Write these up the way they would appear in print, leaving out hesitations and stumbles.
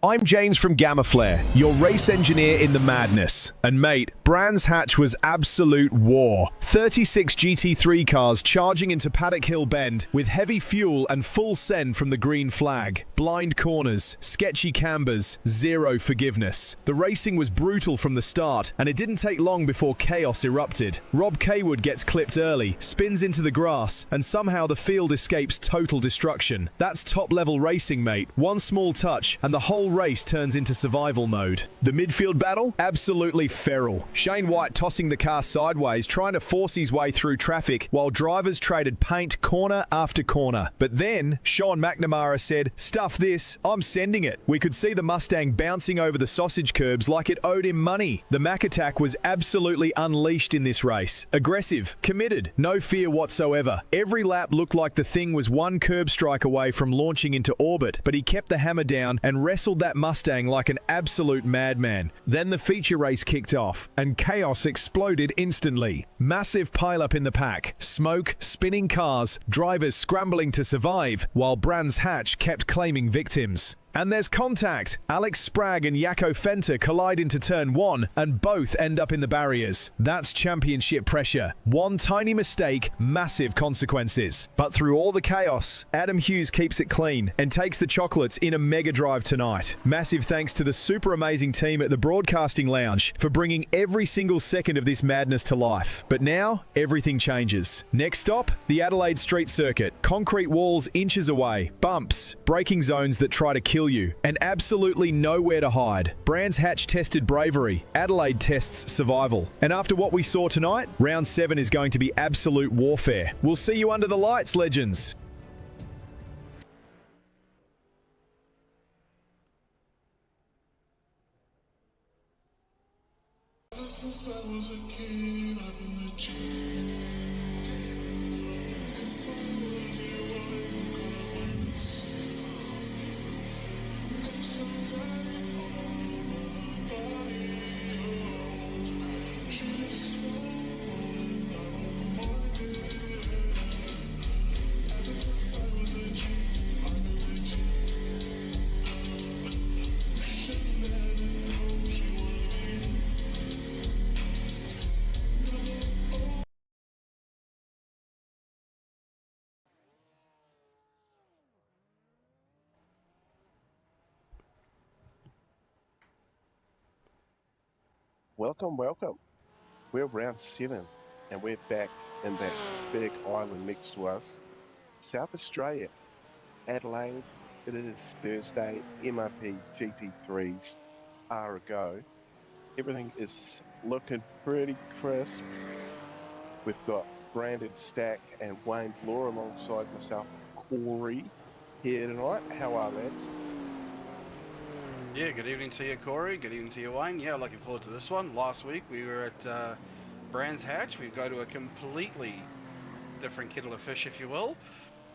I'm James from Gamma Flare, your race engineer in the madness. And mate, Brands Hatch was absolute war. 36 GT3 cars charging into Paddock Hill Bend with heavy fuel and full send from the green flag. Blind corners, sketchy cambers, zero forgiveness. The racing was brutal from the start, and it didn't take long before chaos erupted. Rob Kaywood gets clipped early, spins into the grass, and somehow the field escapes total destruction. That's top-level racing, mate. One small touch, and the whole race turns into survival mode. The midfield battle? Absolutely feral. Shane White tossing the car sideways, trying to force his way through traffic, while drivers traded paint corner after corner. But then, Sean McNamara said, "Stuff this, I'm sending it." We could see the Mustang bouncing over the sausage curbs like it owed him money. The Mac attack was absolutely unleashed in this race. Aggressive, committed, no fear whatsoever. Every lap looked like the thing was one curb strike away from launching into orbit, but he kept the hammer down and wrestled that Mustang like an absolute madman. Then the feature race kicked off, and chaos exploded instantly. Massive pileup in the pack, smoke, spinning cars, drivers scrambling to survive, while Brands Hatch kept claiming victims. And there's contact. Alex Spragg and Jaco Fenter collide into turn 1 and both end up in the barriers. That's championship pressure. One tiny mistake, massive consequences. But through all the chaos, Adam Hughes keeps it clean and takes the chocolates in a mega drive tonight. Massive thanks to the super amazing team at the Broadcasting Lounge for bringing every single second of this madness to life. But now, everything changes. Next stop, the Adelaide Street Circuit. Concrete walls inches away, bumps, braking zones that try to kill you, and absolutely nowhere to hide. Brands Hatch tested bravery, Adelaide tests survival. And after what we saw tonight, round 7 is going to be absolute warfare. We'll see you under the lights, legends. Since I was a kid, I've been a G. Welcome, welcome. We're round 7 and we're back in that big island next to us, South Australia, Adelaide. It is Thursday. MRP GT3s are a go. Everything is looking pretty crisp. We've got Brandon Stack and Wayne Bloor alongside myself, Corey, here tonight. How are lads? Yeah, good evening to you, Corey. Good evening to you, Wayne. Yeah, looking forward to this one. Last week we were at Brands Hatch. We go to a completely different kettle of fish, if you will.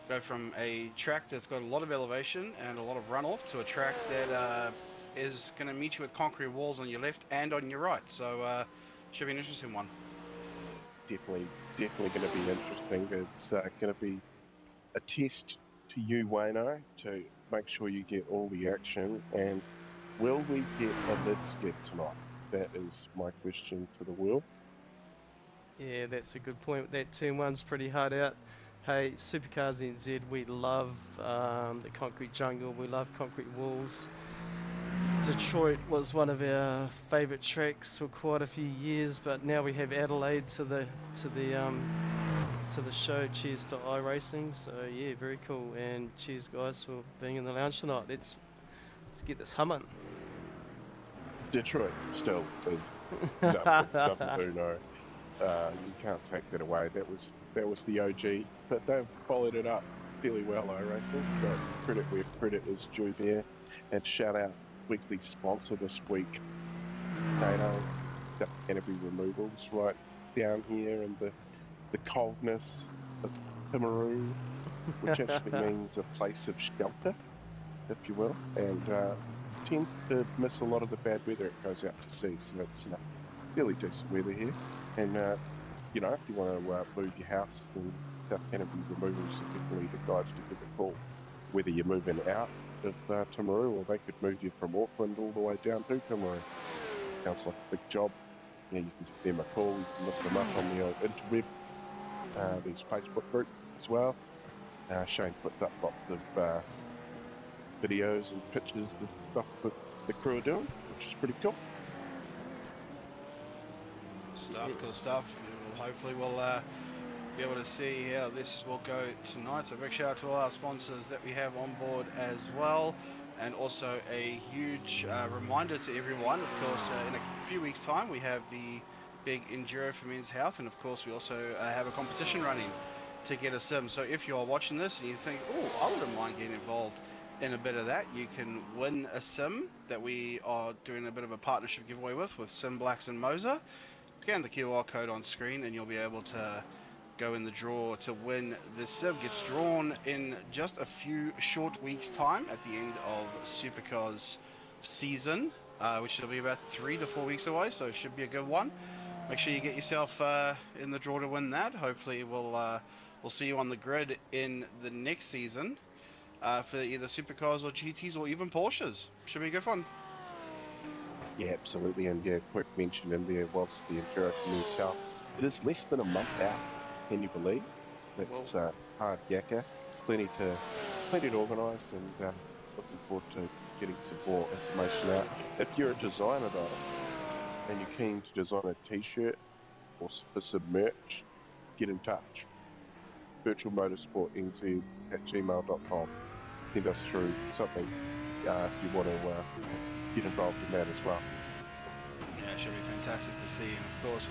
Go from a track that's got a lot of elevation and a lot of runoff to a track that is going to meet you with concrete walls on your left and on your right. So should be an interesting one. Definitely going to be interesting. It's going to be a test to you, Wayno, to make sure you get all the action. And will we get a lid skip tonight? That is my question to the world. Yeah, that's a good point. That turn 1's pretty hard out. Hey, SuperCars NZ, we love the concrete jungle. We love concrete walls. Detroit was one of our favourite tracks for quite a few years, but now we have Adelaide to the show. Cheers to iRacing. So yeah, very cool. And cheers guys for being in the lounge tonight. Let's get this humming. Detroit still is nothing to know. You can't take that away. That was the OG, but they've followed it up fairly well, iRacing. So credit where credit is due there. And shout out weekly sponsor this week, Dano, Canterbury Removals, right down here in the coldness of Timaru, which actually means a place of shelter, if you will, and tend to miss a lot of the bad weather it goes out to sea, so it's fairly decent weather here. And you know, if you want to move your house, then South Canterbury Removals are definitely the guys to give a call. whether you're moving out of Timaru, or they could move you from Auckland all the way down to Timaru. Sounds like a big job. Yeah, you can give them a call, you can look them up on the old interweb. There's Facebook group as well. Shane puts up lots of videos and pictures of stuff that the crew are doing, which is pretty cool. Cool stuff. Hopefully we'll be able to see how this will go tonight. So big shout out to all our sponsors that we have on board as well. And also a huge reminder to everyone, of course, in a few weeks' time we have the big Enduro for Men's Health, and of course we also have a competition running to get a sim. So if you are watching this and you think, oh, I wouldn't mind getting involved in a bit of that, you can win a sim that we are doing a bit of a partnership giveaway with Sim Blacks and Moser. Scan the QR code on screen and you'll be able to go in the draw to win. The sim gets drawn in just a few short weeks' time at the end of SuperCars season, which will be about 3 to 4 weeks away, so it should be a good one. Make sure you get yourself in the draw to win that. Hopefully we'll see you on the grid in the next season for either Supercars or GTs or even Porsches. Should be a good one. Yeah, absolutely. And yeah, quick mention in there was the Enduro for Men's Health. It is less than a month out. Can you believe? It's hard yakka. Plenty to organise, and looking forward to getting some more information out. If you're a designer though, and you're keen to design a t-shirt or for some merch, get in touch. virtualmotorsportnz@gmail.com. Send us through something if you want to get involved in that as well. Yeah, it should be fantastic to see, and of course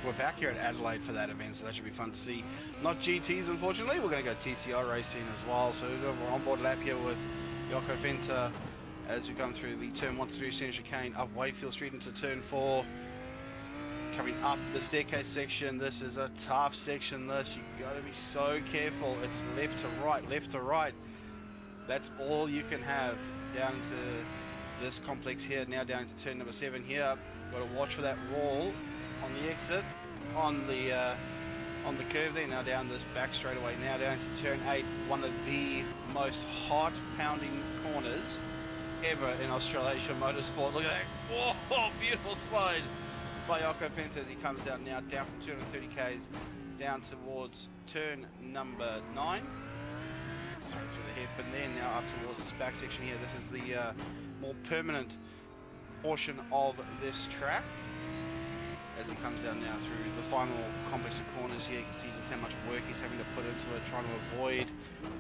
we're back here at Adelaide for that event, so that should be fun to see. Not GTs, unfortunately. We're going to go TCR racing as well, so we've got an onboard lap here with Yoko Fenter as we come through the turn 1 to 3 center chicane up Wakefield Street into turn 4. Coming up the staircase section, this is a tough section. You've got to be so careful. It's left to right, left to right. That's all you can have down to this complex here. Now down to turn number 7 here. Got to watch for that wall on the exit, on the curve there. Now down this back straightaway. Now down to turn 8, one of the most heart-pounding corners ever in Australasian motorsport. Look at that! Whoa, beautiful slide by Yoko Fenter as he comes down now, down from 230 k's down towards turn number 9. Straight through the hairpin there, now up towards this back section here. This is the more permanent portion of this track. As he comes down now through the final complex of corners here, you can see just how much work he's having to put into it, trying to avoid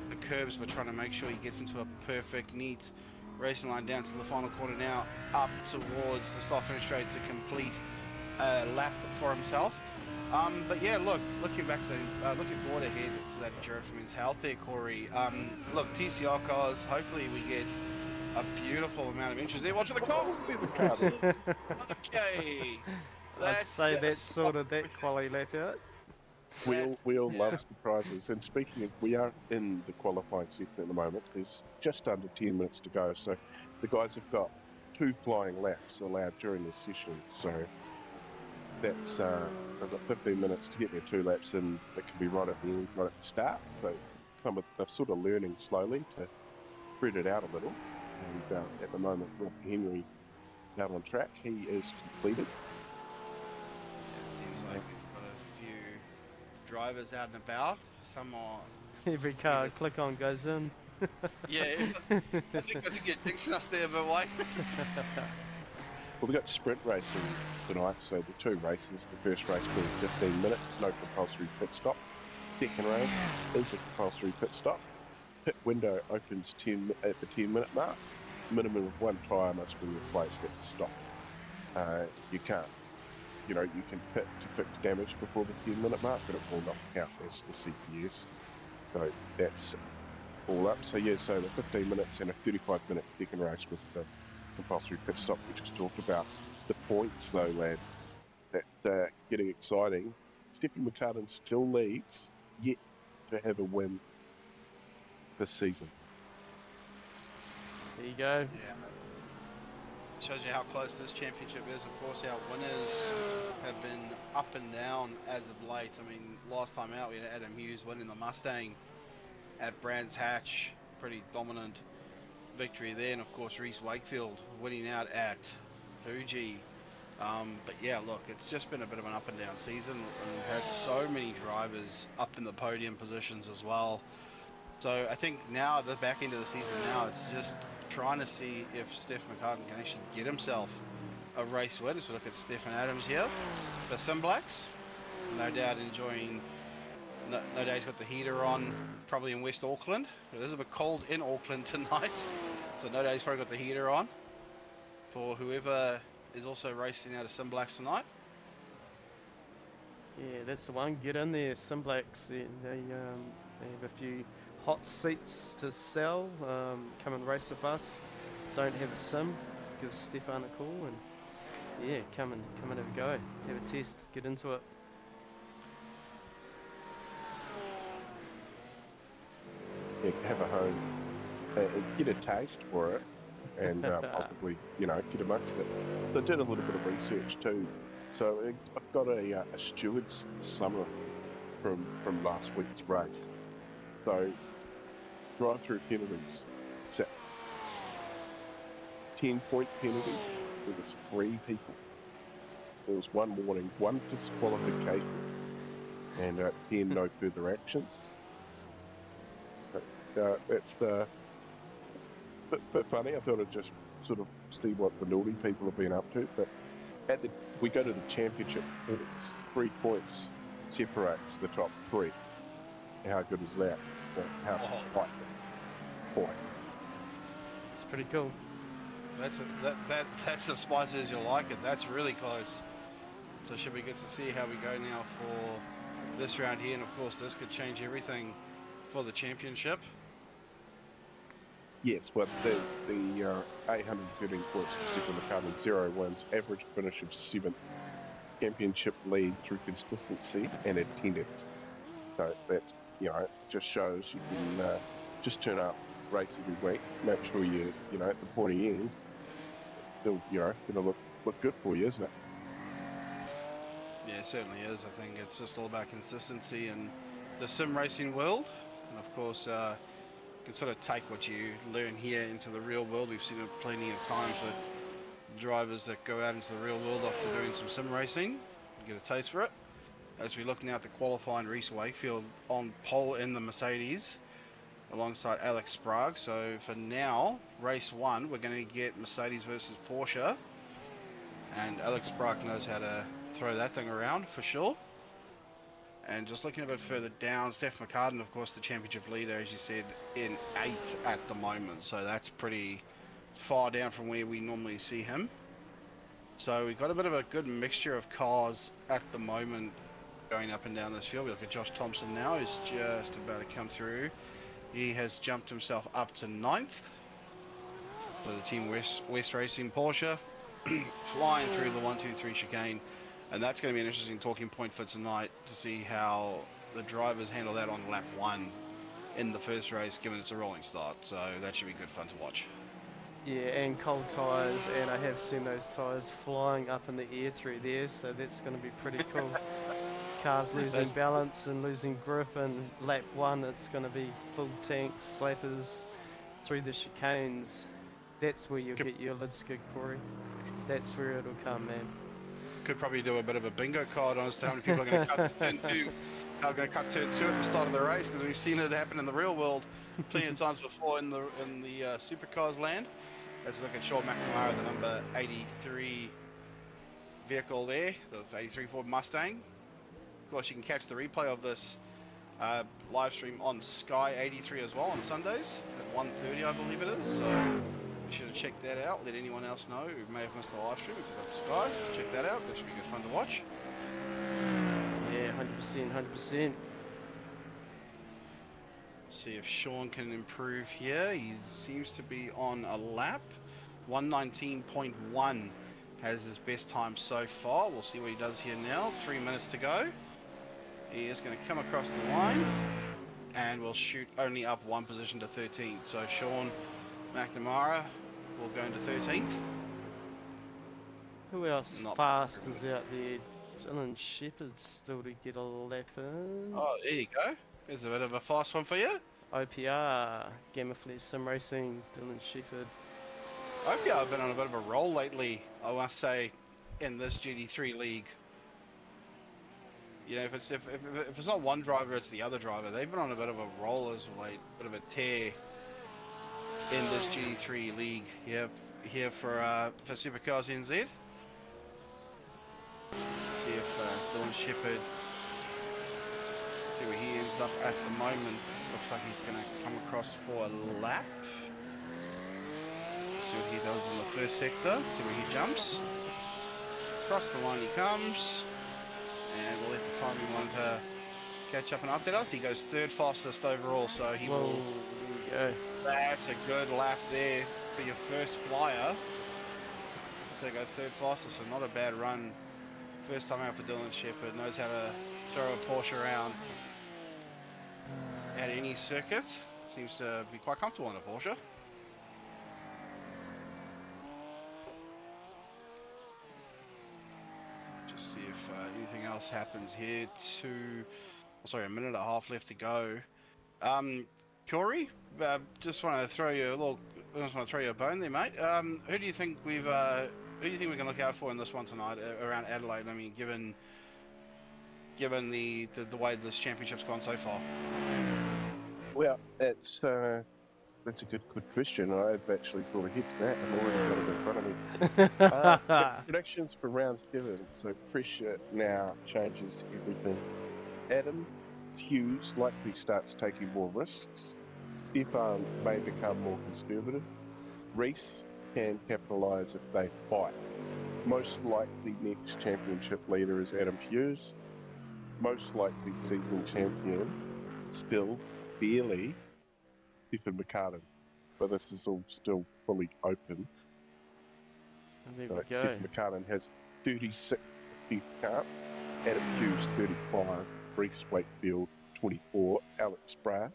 the curbs, but trying to make sure he gets into a perfect, neat racing line down to the final corner now, up towards the start finish straight to complete a lap for himself. But yeah, looking forward ahead to that Enduro for Men's Health there, Corey. Look, TCR cars, hopefully we get a beautiful amount of interest there. Watch the calls. There's a car. Okay. I'd say that's sort of that quality lap out. We all love surprises. And speaking of, we are in the qualifying section at the moment. There's just under 10 minutes to go. So the guys have got 2 flying laps allowed during this session. So that's they've got 15 minutes to get their 2 laps in. It can be right at the end, right at the start. So they're sort of learning slowly to spread it out a little. And at the moment, Rocky Henry out on track. He is completed. It seems like we've got a few drivers out and about. Some are... Every car I click on goes in. Yeah, I think you're jinxing us there, but why? Well, we've got sprint racing tonight, so the 2 races. The first race being 15 minutes, no compulsory pit stop. Second race is a compulsory pit stop. Pit window opens at the 10-minute mark. Minimum of 1 tyre must be replaced at the stop. You can't, you can pit to fix damage before the 10-minute mark, but it will not count as the CPS. So that's all up. So yeah, so the 15 minutes and a 35-minute second race with the compulsory pit stop we just talked about. The points though, lad, that's getting exciting. Stephen McCartan still leads, yet to have a win this season. There you go. Yeah. Shows you how close this championship is. Of course, our winners have been up and down as of late. I mean, last time out we had Adam Hughes winning the Mustang at Brands Hatch. pretty dominant victory there, and of course Reese Wakefield winning out at Fuji. But yeah, look, it's just been a bit of an up and down season, and we've had so many drivers up in the podium positions as well. So I think now at the back end of the season now, it's just trying to see if Steph McCartan can actually get himself a race win. So look at Stefan Adams here for Simblacks. No doubt enjoying, no doubt he's got the heater on, probably in West Auckland. It is a bit cold in Auckland tonight, so no doubt he's probably got the heater on for whoever is also racing out of Simblacks tonight. Yeah, that's the one. Get in there, Simblacks. They have a few hot seats to sell. Come and race with us. Don't have a sim. Give Stefan a call and yeah, come and have a go. Have a test. Get into it. Yeah, have a home, get a taste for it, and possibly, you know, get amongst it. So I did a little bit of research too. So I've got a steward's summary from last week's race. So drive-through penalties, so 10-point penalty. There was 3 people. There was 1 warning, 1 disqualification, and 10 no further actions. That's a bit funny. I thought I'd just sort of see what the naughty people have been up to. But we go to the championship points. 3 points separates the top 3. How good is that? How tight? Boy. It's pretty cool. That's as spicy as you like it. That's really close. So should we get to see how we go now for this round here? And of course, this could change everything for the championship. Yes, but the 813 points to Stephen McCartan, 0 wins, average finish of 7th, championship lead through consistency and attendance. So that's, you know, it just shows you can just turn up, race every week, make sure you know, at the pointy end, still, you know, going to look good for you, isn't it? Yeah, it certainly is. I think it's just all about consistency in the sim racing world. And of course, you can sort of take what you learn here into the real world. We've seen it plenty of times with drivers that go out into the real world after doing some sim racing. You get a taste for it. As we look now at the qualifying, Reese Wakefield on pole in the Mercedes alongside Alex Sprague. So for now, race 1, we're going to get Mercedes versus Porsche. And Alex Sprague knows how to throw that thing around for sure. And just looking a bit further down, Steph McCartan, of course, the championship leader, as you said, in 8th at the moment. So that's pretty far down from where we normally see him. So we've got a bit of a good mixture of cars at the moment going up and down this field. We look at Josh Thompson now, who's just about to come through. He has jumped himself up to 9th for the Team West Racing Porsche, flying through the 1-2-3 chicane. And that's going to be an interesting talking point for tonight to see how the drivers handle that on lap 1 in the first race, given it's a rolling start. So that should be good fun to watch. Yeah, and cold tyres, and I have seen those tyres flying up in the air through there, so that's going to be pretty cool. Cars losing balance and losing grip, and lap 1 it's going to be full tank slappers through the chicanes. That's where you'll get your lid skid, Corey. That's where it'll come, man. Could probably do a bit of a bingo card on as to how many people are going to cut turn 2. Are going to cut turn 2 at the start of the race, because we've seen it happen in the real world plenty of times before in the supercars land. Let's look at Sean McNamara, the number 83 vehicle there, the 83 Ford Mustang. Of course, you can catch the replay of this live stream on Sky 83 as well on Sundays at 1:30, I believe it is. So you should have checked that out. Let anyone else know who may have missed the live stream. It's about Sky. Check that out. That should be good fun to watch. Yeah, 100%, 100%. See if Sean can improve here. He seems to be on a lap. 119.1 has his best time so far. We'll see what he does here now. 3 minutes to go. He is going to come across the line and will shoot only up 1 position to 13th. So Sean McNamara will go into 13th. Who else Not fast is out there? Dylan Shepherd still to get a lap in. Oh, there you go. There's a bit of a fast one for you. OPR, Gamma Fleet Sim Racing, Dylan Shepherd. OPR have been on a bit of a roll lately, I must say, in this GT3 league. You know, if it's not one driver, it's the other driver. They've been on a bit of a roll as of late, bit of a tear in this GT3 league here for SuperCars NZ. See if Dylan Shepherd, see where he ends up at the moment. Looks like he's going to come across for a lap. See what he does in the first sector. See where he jumps. Across the line he comes. And we'll let the timing monitor catch up and update us. He goes third fastest overall, so he will... There we go. That's a good lap there for your first flyer. To go third fastest, so not a bad run. First time out for Dylan Shepherd. Knows how to throw a Porsche around at any circuit. Seems to be quite comfortable in a Porsche. Just see if anything else happens here. A minute and a half left to go. Corey, just want to throw you a bone there, mate. Who do you think we can look out for in this one tonight around Adelaide? I mean, given the way this championship's gone so far. Well, that's a good question. I've actually thought ahead to that. I've already got it in front of me. The predictions for round 7. So pressure now changes everything. Adam Hughes likely starts taking more risks. Stefan may become more conservative. Reese can capitalise if they fight. Most likely next championship leader is Adam Hughes. Most likely season champion, still barely, Stephen McCartan. But this is all still fully open. There So we go. Stephen McCartan has 36% chance. Adam Hughes 35. Reese Wakefield 24. Alex Bra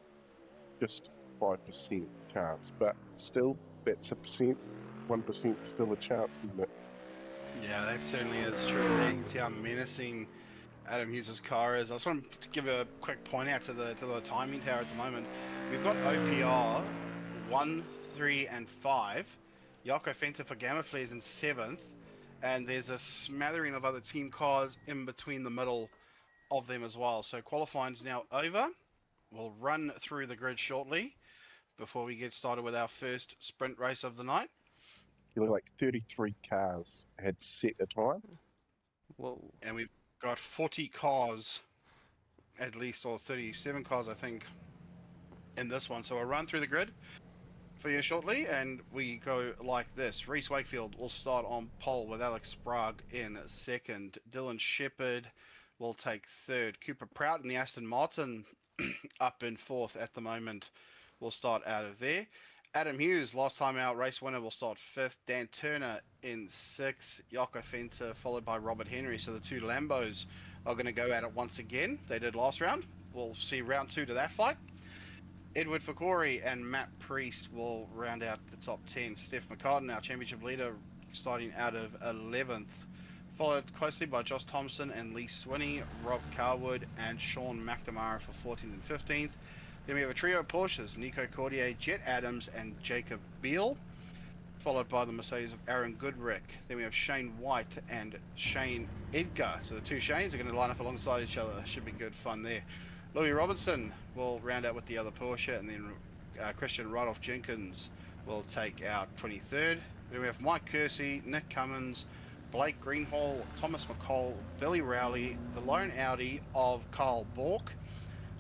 just 5% chance. But still, that's a percent. 1% still a chance, isn't it? Yeah, that certainly is true. There you can see how menacing Adam Hughes' car is. I just want to give a quick point out to the timing tower at the moment. We've got OPR 1, 3, and 5. Jaco Fenter for Gamma Flares in 7th. And there's a smattering of other team cars in between the middle of them as well. So qualifying's now over. We'll run through the grid shortly before we get started with our first sprint race of the night. Like 33 cars had set a time. Whoa. And we've got 40 cars, at least, or 37 cars, I think, in this one. So I'll run through the grid for you shortly, and we go like this. Reese Wakefield will start on pole with Alex Sprague in 2nd. Dylan Shepherd will take 3rd. Cooper Prout in the Aston Martin up in 4th at the moment. We'll start out of there. Adam Hughes, last time out race winner, will start 5th. Dan Turner in 6th. Jaco Fenter followed by Robert Henry. So the two Lambos are going to go at it once again. They did last round. We'll see round 2 to that fight. Edward Fakori and Matt Priest will round out the top 10. Steph McCartan, our championship leader, starting out of 11th. Followed closely by Josh Thompson and Lee Swinney, Rob Carwood and Sean McNamara for 14th and 15th. Then we have a trio of Porsches, Nico Cordier, Jet Adams and Jacob Beal. Followed by the Mercedes of Aaron Goodrick. Then we have Shane White and Shane Edgar. So the two Shanes are going to line up alongside each other. Should be good fun there. Louis Robinson will round out with the other Porsche, and then Christian Rudolph Jenkins will take out 23rd. Then we have Mike Kersey, Nick Cummins, Blake Greenhall, Thomas McCall, Billy Rowley, the lone Audi of Carl Bork,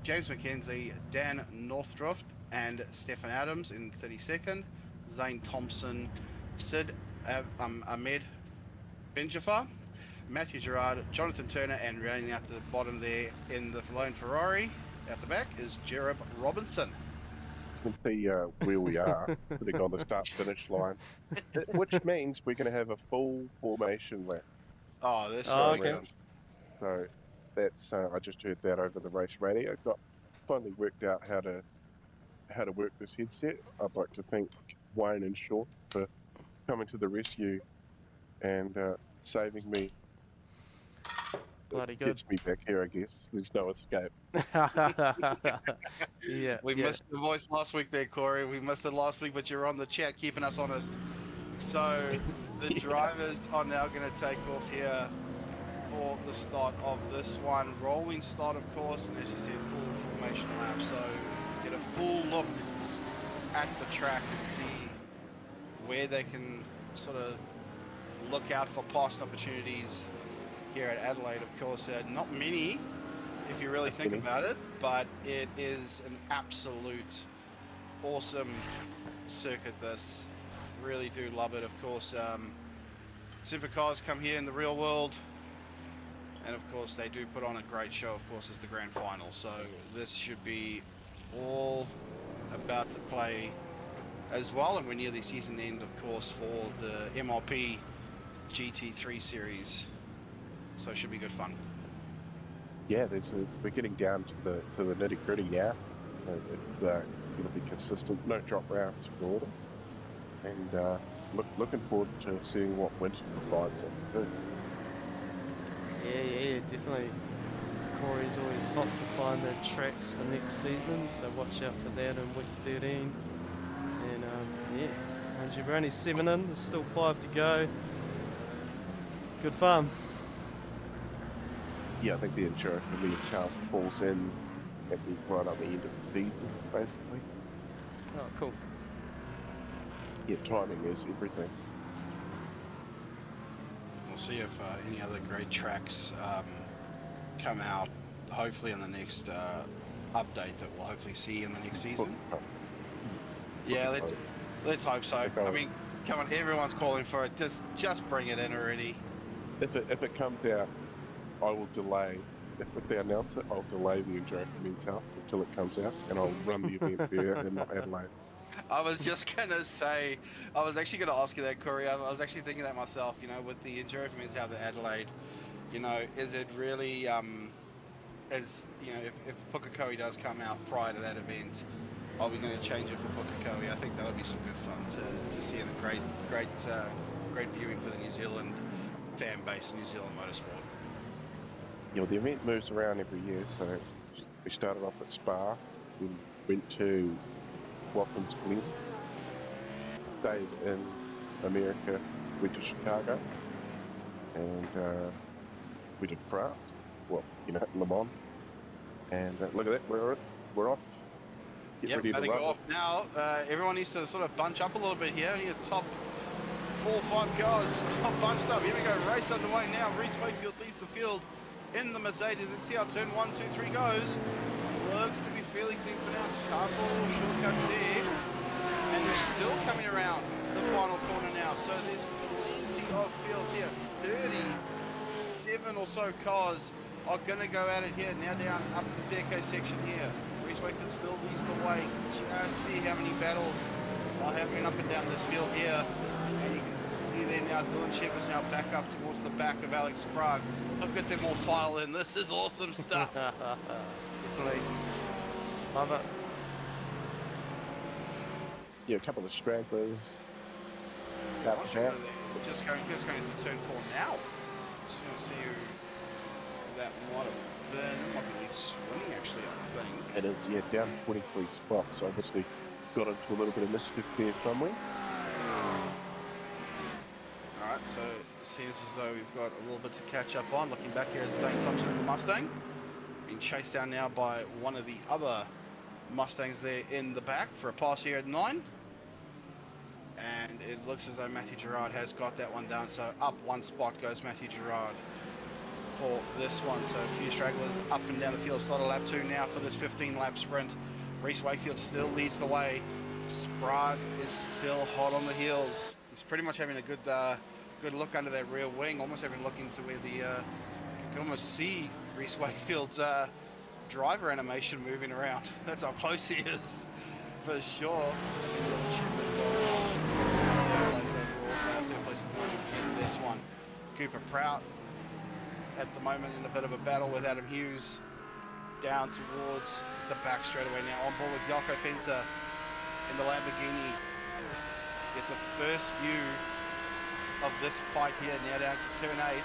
James McKenzie, Dan Northdrift, and Stefan Adams in 32nd. Zane Thompson, Sid Ahmed Benjafar, Matthew Gerard, Jonathan Turner, and rounding out the bottom there in the lone Ferrari at the back is Jereb Robinson. You can see where we are, sitting on the start-finish line, which means we're going to have a full formation lap. Oh, this okay. So that's I just heard that over the race radio. Got finally worked out how to work this headset. I'd like to thank Wayne and Sean for coming to the rescue and saving me Bloody It good. gets me back here, I guess. There's no escape. Yeah, We yeah. missed the voice last week there, Corey. We missed it last week, but you're on the chat keeping us honest. So the Yeah. drivers are now going to take off here for the start of this one. Rolling start, of course, and as you said, full formation lap. So get a full look at the track and see where they can sort of look out for passing opportunities here at Adelaide. Of course, not many, if you really think about it, but it is an absolute awesome circuit. This really do love it. Of course, supercars come here in the real world, and of course they do put on a great show. Of course, it's the grand final, so this should be all about to play as well, and we're near the season end, of course, for the MRP GT3 series, so it should be good fun. Yeah, we're getting down to the nitty gritty now. It's going to be consistent, no drop routes for them, and looking forward to seeing what winter provides them too. Yeah, definitely. Corey's always hot to find the tracks for next season, so watch out for that in week 13. And yeah, mind you, we're only 7 in, there's still 5 to go. Good fun. Yeah, I think the intro for me itself falls in right on the end of the season, basically. Oh, cool. Yeah, timing is everything. We'll see if any other great tracks come out, hopefully in the next update that we'll hopefully see in the next season. Yeah, let's hope so. I mean, come on, everyone's calling for it. Just bring it in already. If it comes out, I will delay. If they announce it, I'll delay the intro for Men's Health until it comes out, and I'll run the event there and not Adelaide. I was just gonna say, I was actually gonna ask you that, Corey. I was actually thinking that myself. You know, with the Enduro for Men's Health at Adelaide, you know, is it really, as you know, if Pukekohe does come out prior to that event, are we going to change it for Pukekohe? I think that'll be some good fun to see, and a great viewing for the New Zealand fan base in New Zealand motorsport. You know, the event moves around every year, so we started off at Spa, then went to Watkins Glen, stayed in America, went to Chicago, and we did France, well, you know, Le Mans, and look at that, we're off. Get ready to go run. off now. Everyone needs to sort of bunch up a little bit here. Your top 4 or 5 cars are bunched up. Here we go, race underway now. Reese Wakefield leads the field in the Mercedes, and see how turn 1, 2, 3 goes. Looks to be fairly clean for now. Couple shortcuts there, and they're still coming around the final corner now. So there's plenty of field here. 37 or so cars are going to go at it here. Now down up the staircase section here. Reese Wakefield still leads the way. Just see how many battles are happening up and down this field here. And you can see there now Dylan Shepherd's now back up towards the back of Alex Sprague. Look at them all file in. This is awesome stuff. Definitely. Love it. Yeah, a couple of stragglers. Just going to turn 4 now. Just going to see who that might have been. It might be Swinny actually, I think. It is, yeah, down 23 spots. Obviously got into a little bit of mischief there somewhere. Alright, so it seems as though we've got a little bit to catch up on. Looking back here at Zane Thompson in the Mustang. Being chased down now by one of the other Mustangs there in the back for a pass here at 9. And it looks as though Matthew Gerard has got that one down. So up 1 spot goes Matthew Gerard for this one. So a few stragglers up and down the field. Slot of lap 2 now for this 15-lap sprint. Reese Wakefield still leads the way. Sprague is still hot on the heels. He's pretty much having a good look under that rear wing, almost having a look into where the you can almost see Reese Wakefield's driver animation moving around. That's how close he is, for sure. Third place at the moment in this one. Cooper Prout at the moment in a bit of a battle with Adam Hughes. Down towards the back straight away now. On board with Yoko Fenter in the Lamborghini. It's a first view of this fight here now down to turn 8.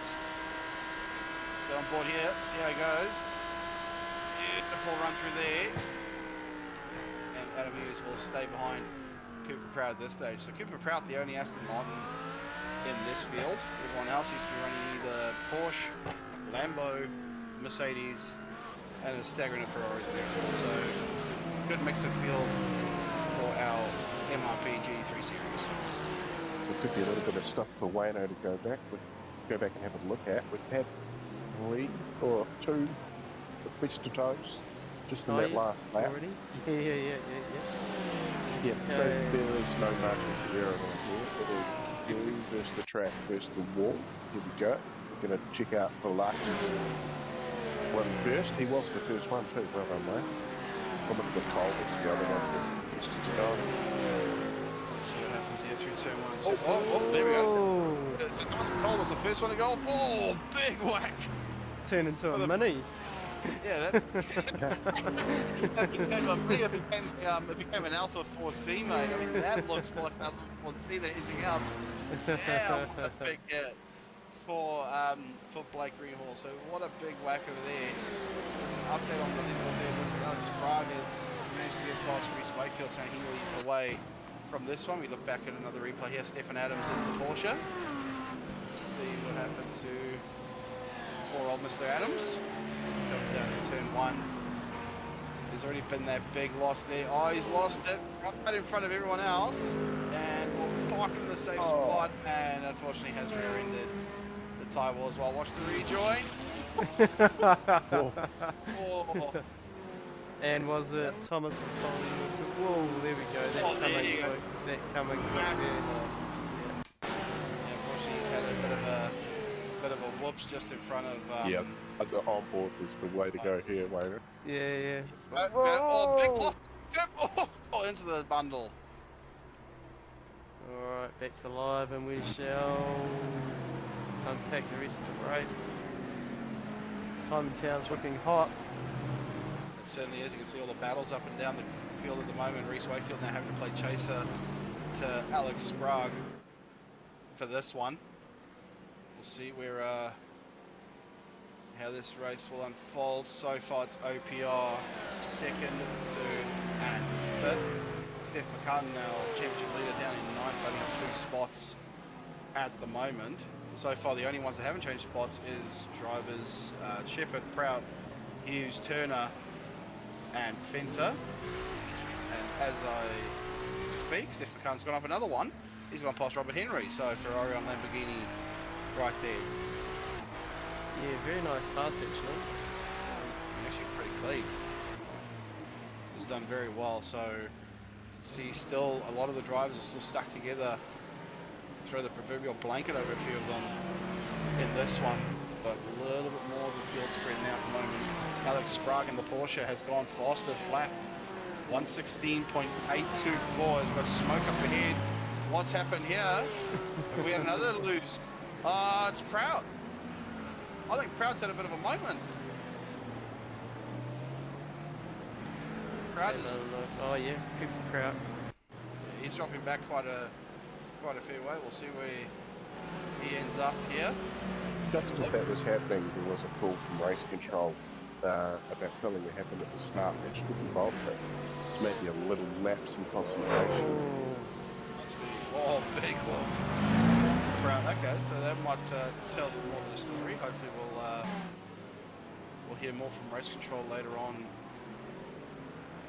Stay on board here, see how he goes. Beautiful run through there. And Adam Hughes will stay behind Cooper Proud at this stage. So Cooper Proud, the only Aston Martin in this field. Everyone else seems to be running either Porsche, Lambo, Mercedes, and a staggering of Ferraris there as well. So good mix of field for our MRP GT3 series. There could be a little bit of stuff for Wayno to go back and have a look at. We've had 3 or 2 request to toes just in that last lap. Already? Yeah. Yeah, so there is no margin for error on here. It is you versus the track versus the wall. Here we go. We're going to check out for Larkin's one first. He was the first one too. Well done, mate. I'll look at the Cole was the other one that used to go. Let's see what happens here through turn 1 and 2. Oh, there we go. Cole was the first one to go. Oh, big whack. Turn into a mini. Yeah, that it became an Alpha 4C, mate. I mean, that looks more like an Alpha 4C than anything else. Yeah, what a big hit for Blake Greenhall. So what a big whack over there. Just an update on the leaderboard there. Looks like Alex Sprague has managed to get past Reece Wakefield, saying he leads the way from this one. We look back at another replay here. Stefan Adams in the Porsche. Let's see what happened to poor old Mr. Adams. Comes down to turn 1. There's already been that big loss there. Oh, he's lost it right in front of everyone else. And we'll park in the safe spot. And unfortunately has rear-ended the tyre wall as well. Watch the rejoin. And was it Thomas McCollum? Whoa, there we go. That coming quick there. Yeah, unfortunately he's had a bit of a whoops just in front of yeah, I thought Onboard was the way to go here, Wayne. Yeah. Oh, big loss. Oh, into the bundle. Alright, back to live, and we shall unpack the rest of the race. Time and Town's looking hot. It certainly is. You can see all the battles up and down the field at the moment. Reece Wakefield now having to play chaser to Alex Sprague for this one. We'll see where how this race will unfold. So far it's OPR 2nd, 3rd and 5th. Steph McCartan now championship leader down in 9th, running up 2 spots at the moment. So far the only ones that haven't changed spots is drivers Shepherd, Prout, Hughes, Turner and Fenter. And as I speak, Steph McCartan's gone up another one. He's gone past Robert Henry, so Ferrari on Lamborghini right there. Yeah, very nice pass actually. Actually pretty clean. It's done very well, so see still a lot of the drivers are still stuck together. Throw the proverbial blanket over a few of them in this one, but a little bit more of the field spread now at the moment. Alex Sprague in the Porsche has gone fastest lap, 1:16.824. Has got smoke up ahead. What's happened here? Have we had another lose? It's Prout. I think Prout's had a bit of a moment. Prout is, oh yeah, Cooper Prout. he's dropping back quite a fair way. We'll see where he ends up here. Just as that was happening, there was a call from race control about something that happened at the start that should be involved, but maybe a little lapse in concentration. Oh, big wolf. Prout. Okay, so that might tell more of the story. Hopefully we'll hear more from race control later on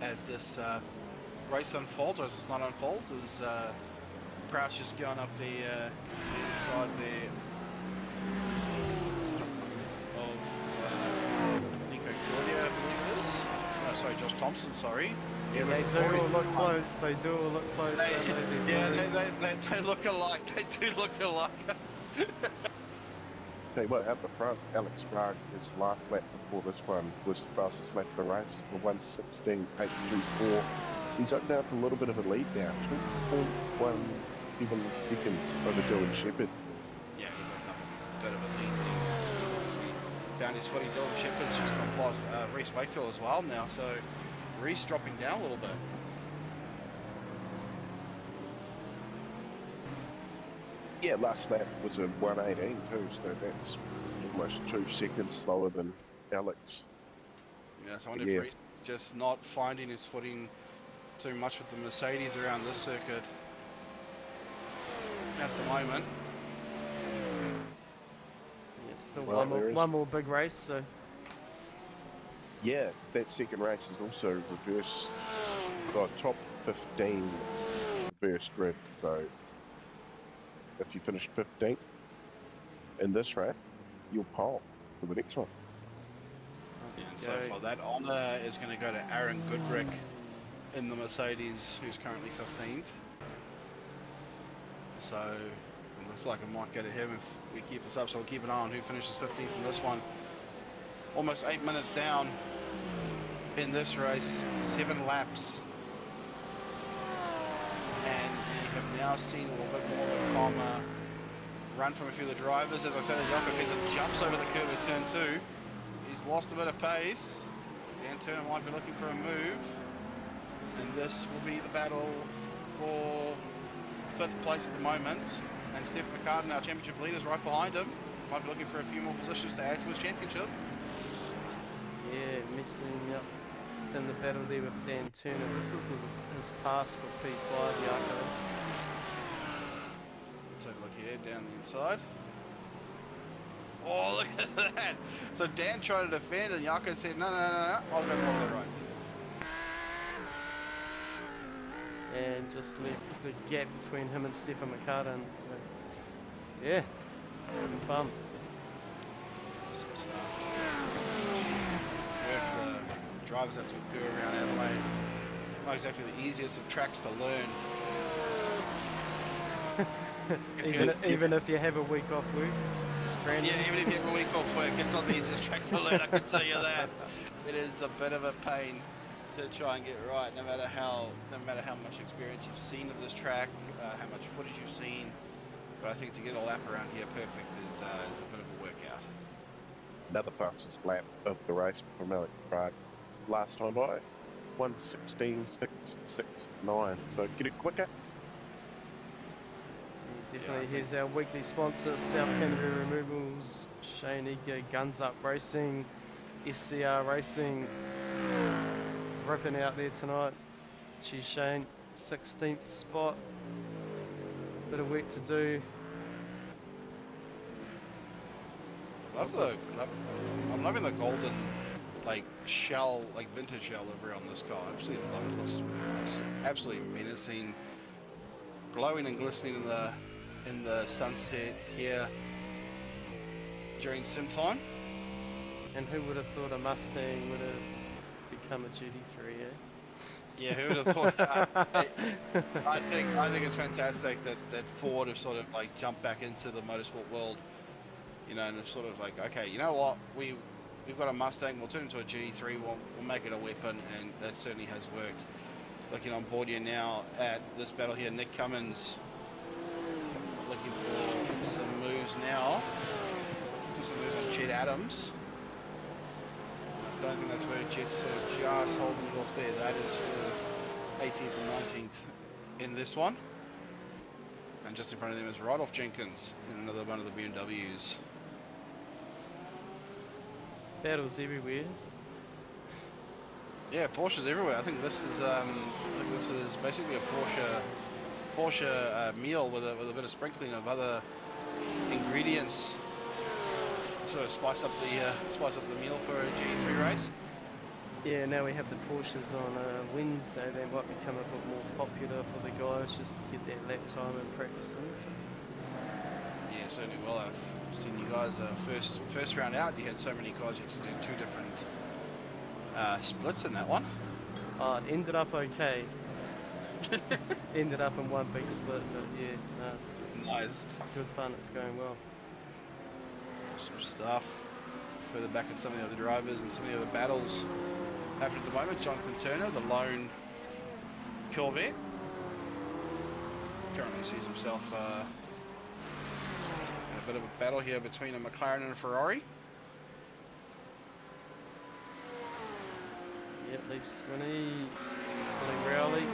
as this race unfolds, or as this night unfolds, as Prout's just going up the inside there of Nico Claudia, I believe it is. No, sorry, Josh Thompson, sorry. Yeah, they do all look close. They do all look close. They look alike. They do look alike. Tell you what, out the front, Alex Sprague, his last lap before this one was the fastest lap of the race for 1:16.824. He's up now to a little bit of a lead now, 2.17 seconds over Dylan Shepherd. Yeah, he's up a bit of a lead there. So he's obviously found his footing. Dylan Shepherd's just gone past Reece Wakefield as well now, so Reece dropping down a little bit. Yeah, last lap was a 1:18 too, so that's almost 2 seconds slower than Alex. Yeah, so I wonder Yeah. if Reece is just not finding his footing too much with the Mercedes around this circuit at the moment. Yeah, still Well, there is- one more big race, so Yeah, that second race is also reverse. Got top 15 reverse grid. So if you finish 15th in this race, you'll pole for the next one. Yeah, and so for that honour is going to go to Aaron Goodrick in the Mercedes, who's currently 15th. So it looks like it might go to him if we keep this up. So we'll keep an eye on who finishes 15th in this one. Almost 8 minutes down in this race, 7 laps. And we have now seen a little bit more of a calmer run from a few of the drivers. As I said, the Jocko jumps over the curve at turn 2. He's lost a bit of pace. Dan Turner might be looking for a move. And this will be the battle for 5th place at the moment. And Steph McCartan, our championship leader, is right behind him. Might be looking for a few more positions to add to his championship. yeah, missing up in the battle there with Dan Turner. This was his pass for P5, Yako. Let's have a look here, down the inside. Oh, look at that! So Dan tried to defend and Yako said, no, I'll go more to the right. And just left the gap between him and Stefan McCartan. So, yeah, having fun. Some stuff. Work the drivers have to do around Adelaide. Not exactly the easiest of tracks to learn. even if you have a week off work, Brandon. Yeah, even if you have a week off work, it's not the easiest track to learn, I can tell you that. It is a bit of a pain to try and get right, no matter how much experience you've seen of this track, how much footage you've seen. But I think to get a lap around here perfect is a bit of a workout. Another fastest lap of the race from Alex Prague. Last time by 1:16.669. So get it quicker. Definitely, here's our weekly sponsor, South Canterbury Removals, Shane Eager, Guns Up Racing, FCR Racing, ripping out there tonight. Geez, Shane, 16th spot, bit of work to do. I'm loving the golden, like shell, like vintage shell livery on this car. Absolutely love it. Looks absolutely menacing, glowing and glistening in the sunset here during sim time. And who would have thought a Mustang would have become a GT3, eh? Yeah, who would have thought? I think it's fantastic that Ford have sort of like jumped back into the motorsport world, you know, and it's sort of like, okay, you know what, we've got a Mustang, we'll turn it into a GT3, we'll make it a weapon, and that certainly has worked. Looking on board here now at this battle here, Nick Cummins looking for some moves now. Looking for some moves on Chet Adams. I don't think that's where Jet's sort of just holding it off there. That is for 18th and 19th in this one. And just in front of them is Rodolph Jenkins in another one of the BMWs. Battles everywhere. Yeah, Porsches everywhere. I think this is basically a Porsche meal with a bit of sprinkling of other ingredients to sort of spice up the meal for a GT3 race. Yeah, now we have the Porsches on Wednesday. They might become a bit more popular for the guys just to get their lap time and practicing. So. Yeah, certainly will. I've seen you guys first round out. You had so many cars, you had to do 2 different splits in that one. Oh, it ended up okay. Ended up in one big split, but yeah, no, it's good. Nice. Good fun. It's going well. Some stuff further back at some of the other drivers and some of the other battles happening at the moment. Jonathan Turner, the lone Corvette, currently sees himself in a bit of a battle here between a McLaren and a Ferrari. Yep, Leaf Swinney, Billy Rowley.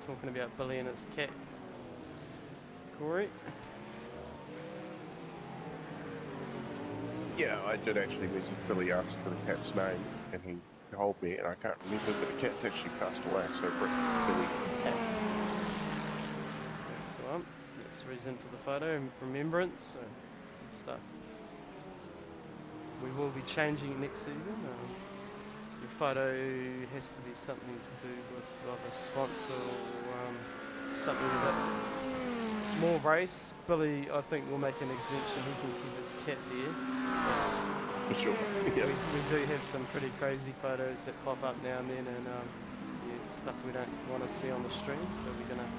Talking about Billy and its cat. Corey? Yeah, I did actually message Billy, asked for the cat's name, and he told me, and I can't remember, but the cat's actually passed away, so Billy. That's the one. That's the reason for the photo and remembrance, so good stuff. We will be changing it next season. Your photo has to be something to do with either sponsor or something a bit more race. Billy, I think, will make an exemption. He can keep his cat there. For sure. Yeah. We do have some pretty crazy photos that pop up now and then, and yeah, stuff we don't want to see on the stream. So we're gonna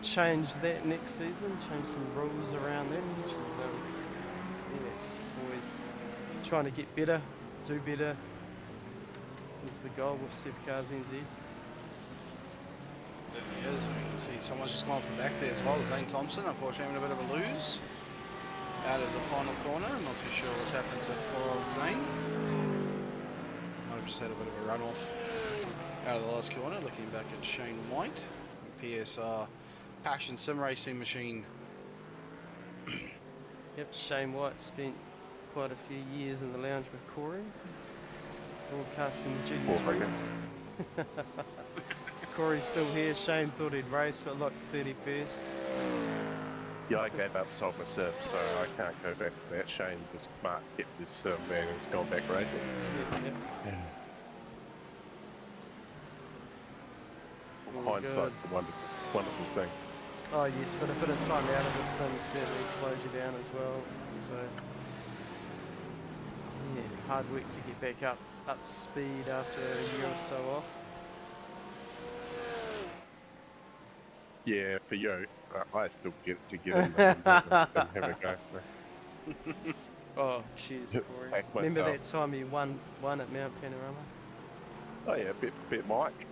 change that next season. Change some rules around that, which is yeah, always trying to get better, do better. Is the goal with SuperCars NZ. There he is, and you can see someone's just gone off the back there as well. Zane Thompson, unfortunately, having a bit of a lose out of the final corner. I'm not too sure what's happened to poor old Zane. Might have just had a bit of a run off out of the last corner. Looking back at Shane White, PSR Passion Sim Racing Machine. Yep, Shane White spent quite a few years in the lounge with Corey, broadcasting the GT3s. Corey's still here. Shane thought he'd race, but look, 31st. Yeah, I gave up sold myself, so I can't go back to that. Shane was smart, kept his man, has gone back racing. Yep. Hindsight's a wonderful thing. Oh yes, but a bit of time out of the sim certainly slows you down as well. So yeah, hard work to get back up to speed after a year or so off. Yeah, for you, I still get to get in there and have a go. Oh, cheers, Corey. Back Remember myself. that time you won at Mount Panorama? Oh yeah, bet Mike.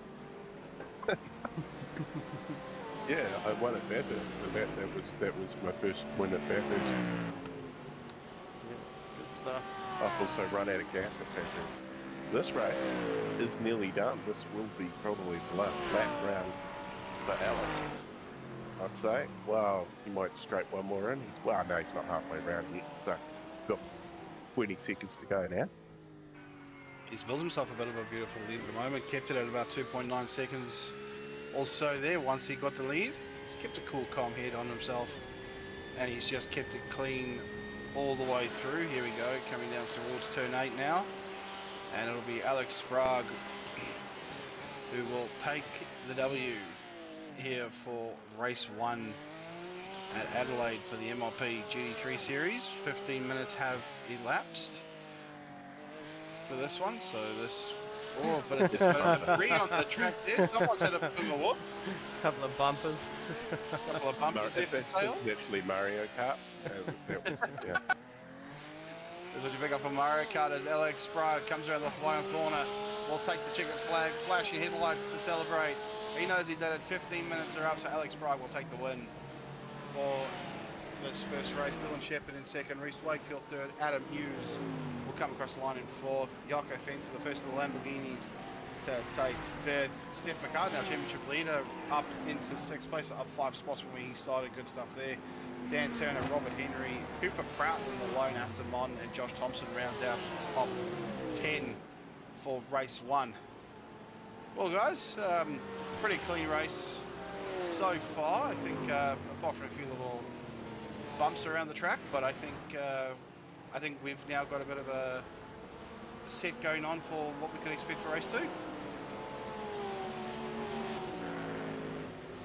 Yeah, I won at Bathurst, and that was my first win at Bathurst. Yeah, it's good stuff. I've also run out of gas at Bathurst. This race is nearly done. This will be probably the last lap round for Alex, I'd say. Well, he might scrape one more in. Well, no, he's not halfway round yet, so got 20 seconds to go now. He's built himself a bit of a beautiful lead at the moment. Kept it at about 2.9 seconds also there once he got the lead. He's kept a cool, calm head on himself, and he's just kept it clean all the way through. Here we go, coming down towards turn 8 now, and it'll be Alex Sprague who will take the W here for race 1 at Adelaide for the MRP GT3 series. 15 minutes have elapsed for this one, so this but it just got a 3 on the track there. Someone's had a bit of a whoop. Couple of bumpers. Couple of bumpers there for tail. It's actually Mario Kart. Yeah. This is what you pick up from Mario Kart as Alex Sprague comes around the final corner. Will take the checkered flag, flashing headlights to celebrate. He knows he did it. 15 minutes are up, so Alex Sprague will take the win for this first race. Dylan Shepherd in second, Reese Wakefield third, Adam Hughes will come across the line in fourth. Jaco Fencer, the first of the Lamborghinis, to take fifth. Steph McCartney, our championship leader, up into sixth place, up 5 spots from where he started. Good stuff there. Dan Turner, Robert Henry, Cooper Prout in the lone Aston Martin, and Josh Thompson rounds out the top 10 for race 1. Well, guys, pretty clean race so far. I think apart from a few little bumps around the track, but I think we've now got a bit of a set going on for what we can expect for race 2.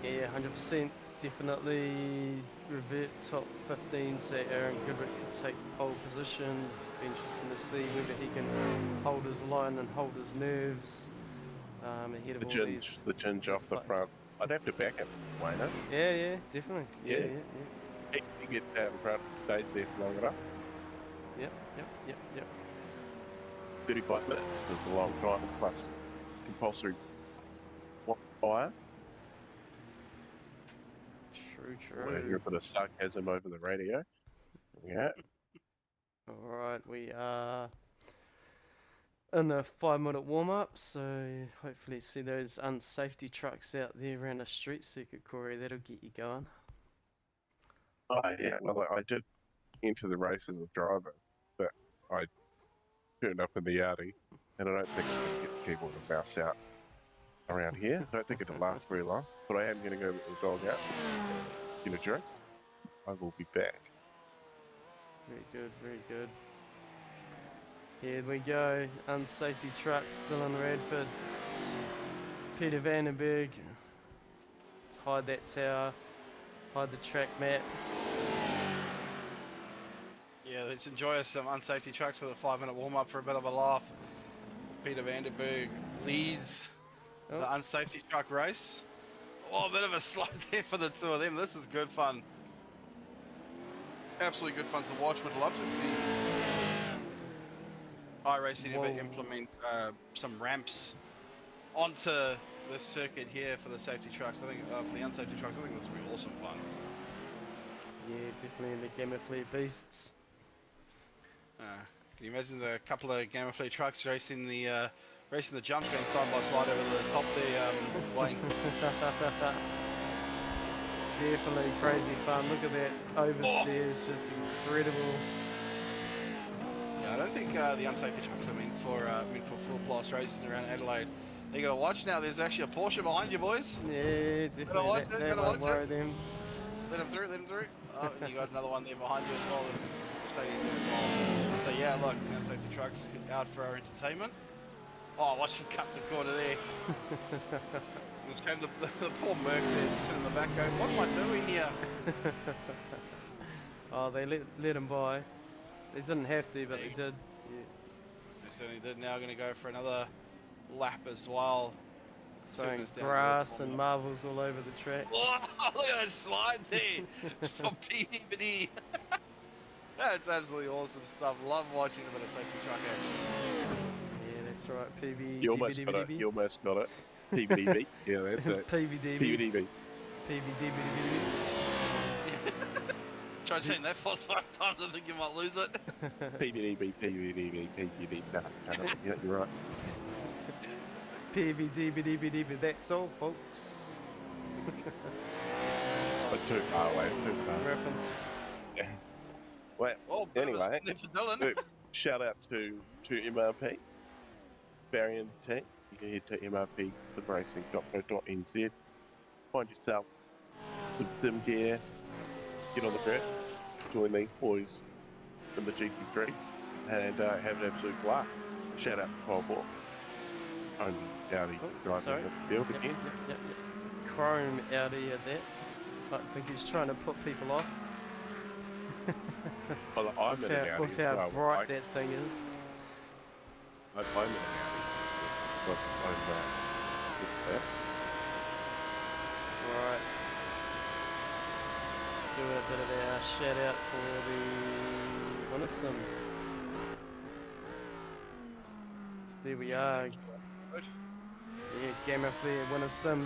Yeah, 100%. Definitely revert top 15, so Aaron Goodrick could take pole position. Be interesting to see whether he can hold his line and hold his nerves ahead of all these. The ginge off the front. I'd have to back him, Wayne. Yeah, definitely. Yeah. He gets out in front, stays there for long enough. Yep. 35 minutes is a long time, plus compulsory fire. True. I hear a bit of sarcasm over the radio. Yeah. Alright, we are in a 5-minute warm-up, so hopefully see those unsafety trucks out there around the street circuit, Corey. That'll get you going. Oh yeah, well I did enter the race as a driver, but I turned up in the Audi, and I don't think I'm going to get the keyboard and mouse out around here. I don't think it'll last very long, but I am going to go let the dog out, get a drink. I will be back. Very good, very good. Here we go. Unsafety truck still in Radford. Peter Vandenberg. Let's hide that tower. Hide the track map. Yeah, let's enjoy some unsafety trucks with a 5-minute warm-up for a bit of a laugh. Peter Vandenberg leads the unsafety truck race. Oh, a bit of a slide there for the two of them. This is good fun. Absolutely good fun to watch. Would love to see iRacing ever implement some ramps onto this circuit here for the safety trucks. I think for the unsafety trucks, I think this would be awesome fun. Yeah, definitely in the Gamma Fleet Beasts. Can you imagine a couple of Gamma Fleet trucks racing the jump screen side by side over the top there, Wayne? Definitely crazy fun. Look at that oversteer, it's just incredible. Yeah, I don't think the unsafety trucks are meant for full blast racing around Adelaide. You gotta watch now. There's actually a Porsche behind you, boys. Yeah, definitely. That won't worry them. Let them through. Let them through. Oh, and you got another one there behind you as well. Mercedes there as well. So yeah, look, unsafety trucks out for our entertainment. Oh, watch him cut the corner there. It's shame the poor Merc there's just sitting in the back going, what am I doing here? Oh, they let him by. They didn't have to, but they did. Yeah. They certainly did. Now going to go for another lap as well. Throwing grass and marbles all over the track. Oh, look at that slide there from PBD. That's absolutely awesome stuff. Love watching a bit of safety truck action. Yeah, that's right. PB. You almost got it. You almost got it. PBDB. Yeah, that's it. PBDB. PBDB. PBDB. Try saying that 5 times, I think you might lose it. PBDB, PBDB, PBDB. No, yeah, you're right. PBDB. That's all, folks. But too far away. Too far. Yeah. Well, anyway, shout out to MRP, Barry and the team. You can head to mrp.racing.co.nz. Find yourself some sim gear, get on the grid, join the boys in the GT3s, and have an absolute blast. Shout out to Onboard. Only Audi driving the field again. Yep. Chrome Audi at that. I think he's trying to put people off. Well, I'm in an Audi with how bright that thing is. I'm in an Audi. Right. Do a bit of our shout out for the Winnersim. So there we are. Yeah, Gamma Flare Winnersim.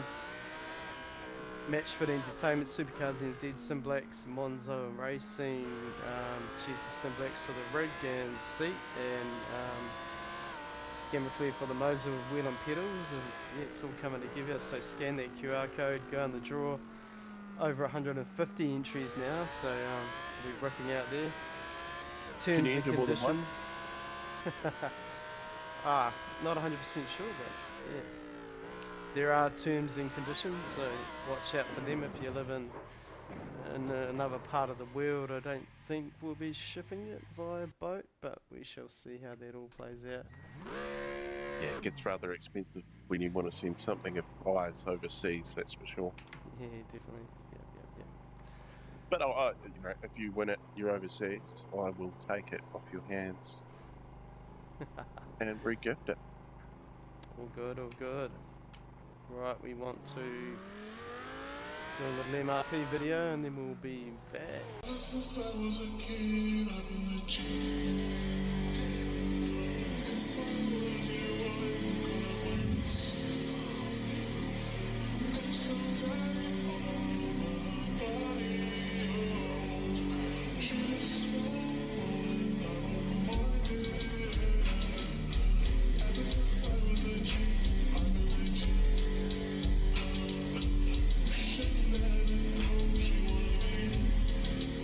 Matchfit Entertainment, SuperCars NZ, Simblacks, Monzo and Racing, Chester Simblacks for the rig and seat, and Gamma Flare for the Moser with wheel and pedals, and yeah, it's all coming together. So scan that QR code, go in the draw. Over 150 entries now, so we'll be ripping out there. Terms and conditions. Not 100% sure, but yeah. There are terms and conditions, so watch out for them if you live in another part of the world. I don't think we'll be shipping it via boat, but we shall see how that all plays out. Yeah, it gets rather expensive when you want to send something of price overseas, that's for sure. Yeah, definitely. Yeah. But you know, if you win it, you're overseas, I will take it off your hands and re-gift it. All good. Right, we want to do a little MRP video and then we'll be back. Since I was a kid, I've been a G. If I was you, I would gonna win. I'm so tired all over my body. She just swallowing out my head. Ever since I was a G, I've been a G. She let it know she wanna be.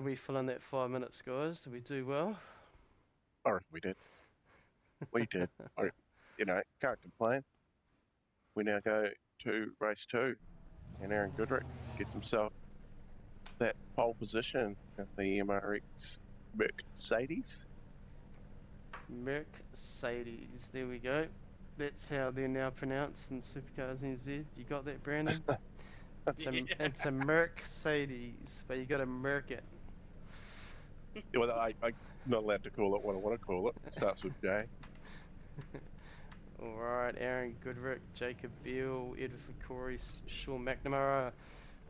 did we fill in that 5 minutes, guys? Did we do well? I reckon we did. We did. Can't complain. We now go to race 2, and Aaron Goodrick gets himself that pole position at the MRX Mercedes. Mercedes, there we go. That's how they're now pronounced in Supercars NZ. You got that, Brandon? It's a Mercedes, but you got to merc it. Well, I'm not allowed to call it what I want to call it. It starts with J. Alright, Aaron Goodrick, Jacob Beale, Edward Corey, Sean McNamara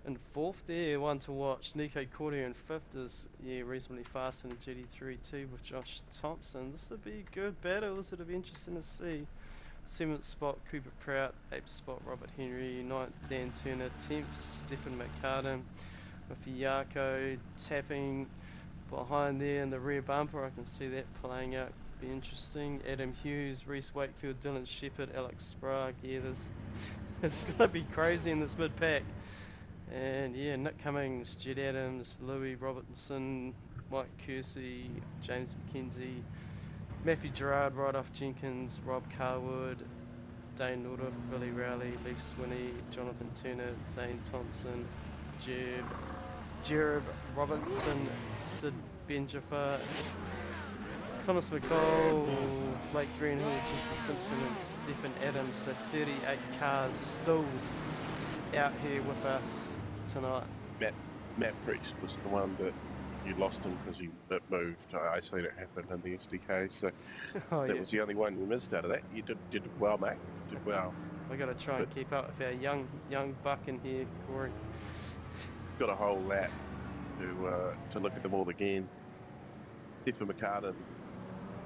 in 4th there, one to watch. Nico Cordier in 5th is reasonably fast in the GT3 too with Josh Thompson. This will be a good battle, it'll be interesting to see. 7th spot Cooper Prout, 8th spot Robert Henry, 9th Dan Turner, 10th Stephen McCartan with Yarko tapping behind there in the rear bumper. I can see that playing out, be interesting. Adam Hughes, Reese Wakefield, Dylan Shepherd, Alex Sprague. Yeah, it's gonna be crazy in this mid pack. And yeah, Nick Cummings, Jed Adams, Louis Robertson, Mike Kersey, James McKenzie, Matthew Gerard, Rydolph Jenkins, Rob Carwood, Dane Nordoff, Billy Rowley, Leif Swinney, Jonathan Turner, Zane Thompson, Jereb Robinson, Sid Benjafar, Thomas McCall, Blake Greenhill, Jesse Simpson and Stephen Adams. So 38 cars still out here with us tonight. Matt Priest was the one that you lost him because it moved. I seen it happen in the SDK, so that was the only one you missed out of that. You did well, mate. You did well. We got to try and keep up with our young buck in here, Corey. Got a whole lap to look at them all again. Stephen McCartan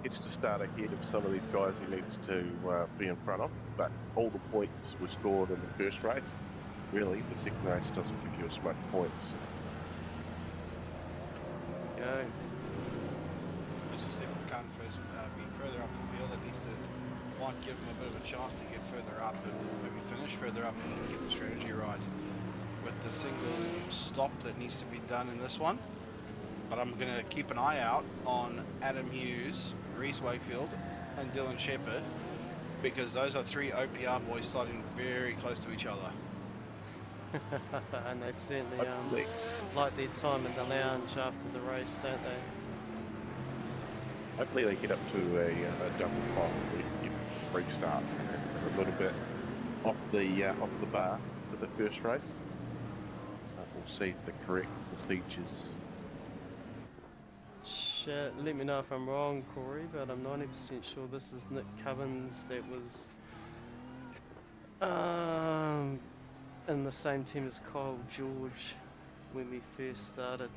gets to start ahead of some of these guys he needs to be in front of, but all the points were scored in the first race. Really, the second race doesn't give you as much points. Go. This is Stephen McCartan first, being further up the field. At least it might give him a bit of a chance to get further up and maybe finish further up if he can get the strategy right with the single stop that needs to be done in this one. But I'm going to keep an eye out on Adam Hughes, Reese Wakefield and Dylan Shepherd, because those are 3 OPR boys starting very close to each other. And they certainly like their time in the lounge after the race, don't they? Hopefully they get up to a double pop where you restart a little bit off the bar for the first race. We'll see if the correct procedures. Let me know if I'm wrong, Corey, but I'm 90% sure this is Nick Cummins that was in the same team as Kyle George when we first started.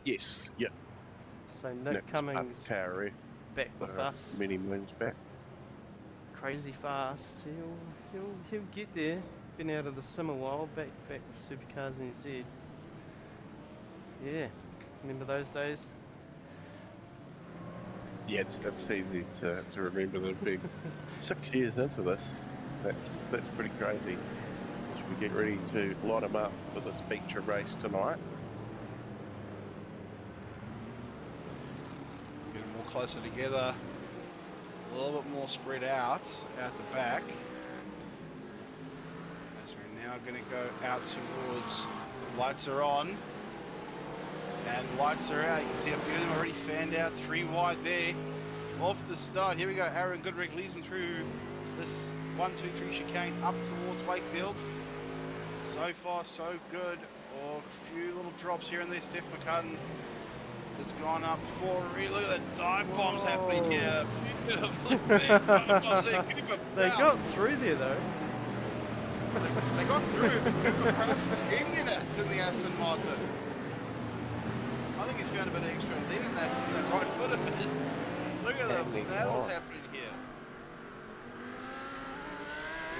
Yes, yep. So Nick Cummings back with us. Many moons back. Crazy fast. He'll get there. Been out of the sim a while. Back with Supercars NZ. Yeah, remember those days? Yeah, it's easy to remember them being 6 years into this. That's pretty crazy. Should we get ready to line them up for this feature race tonight? Get them more closer together, a little bit more spread out the back. As we're now going to go out towards, lights are on. And lights are out. You can see a few of them already fanned out, 3 wide there. Off the start. Here we go. Aaron Goodrick leads them through this 1, 2, 3 chicane up towards Wakefield. So far, so good. Oh, a few little drops here and there. Steph McCartan has gone up for look at that dive bombs happening here. Beautiful dive bombs there. They got through there though. They got through. Cooper Prout's schemed in it. It's in the Aston Martin. I think he's found a bit of extra lead in that right foot of his. Look at the battles happening here.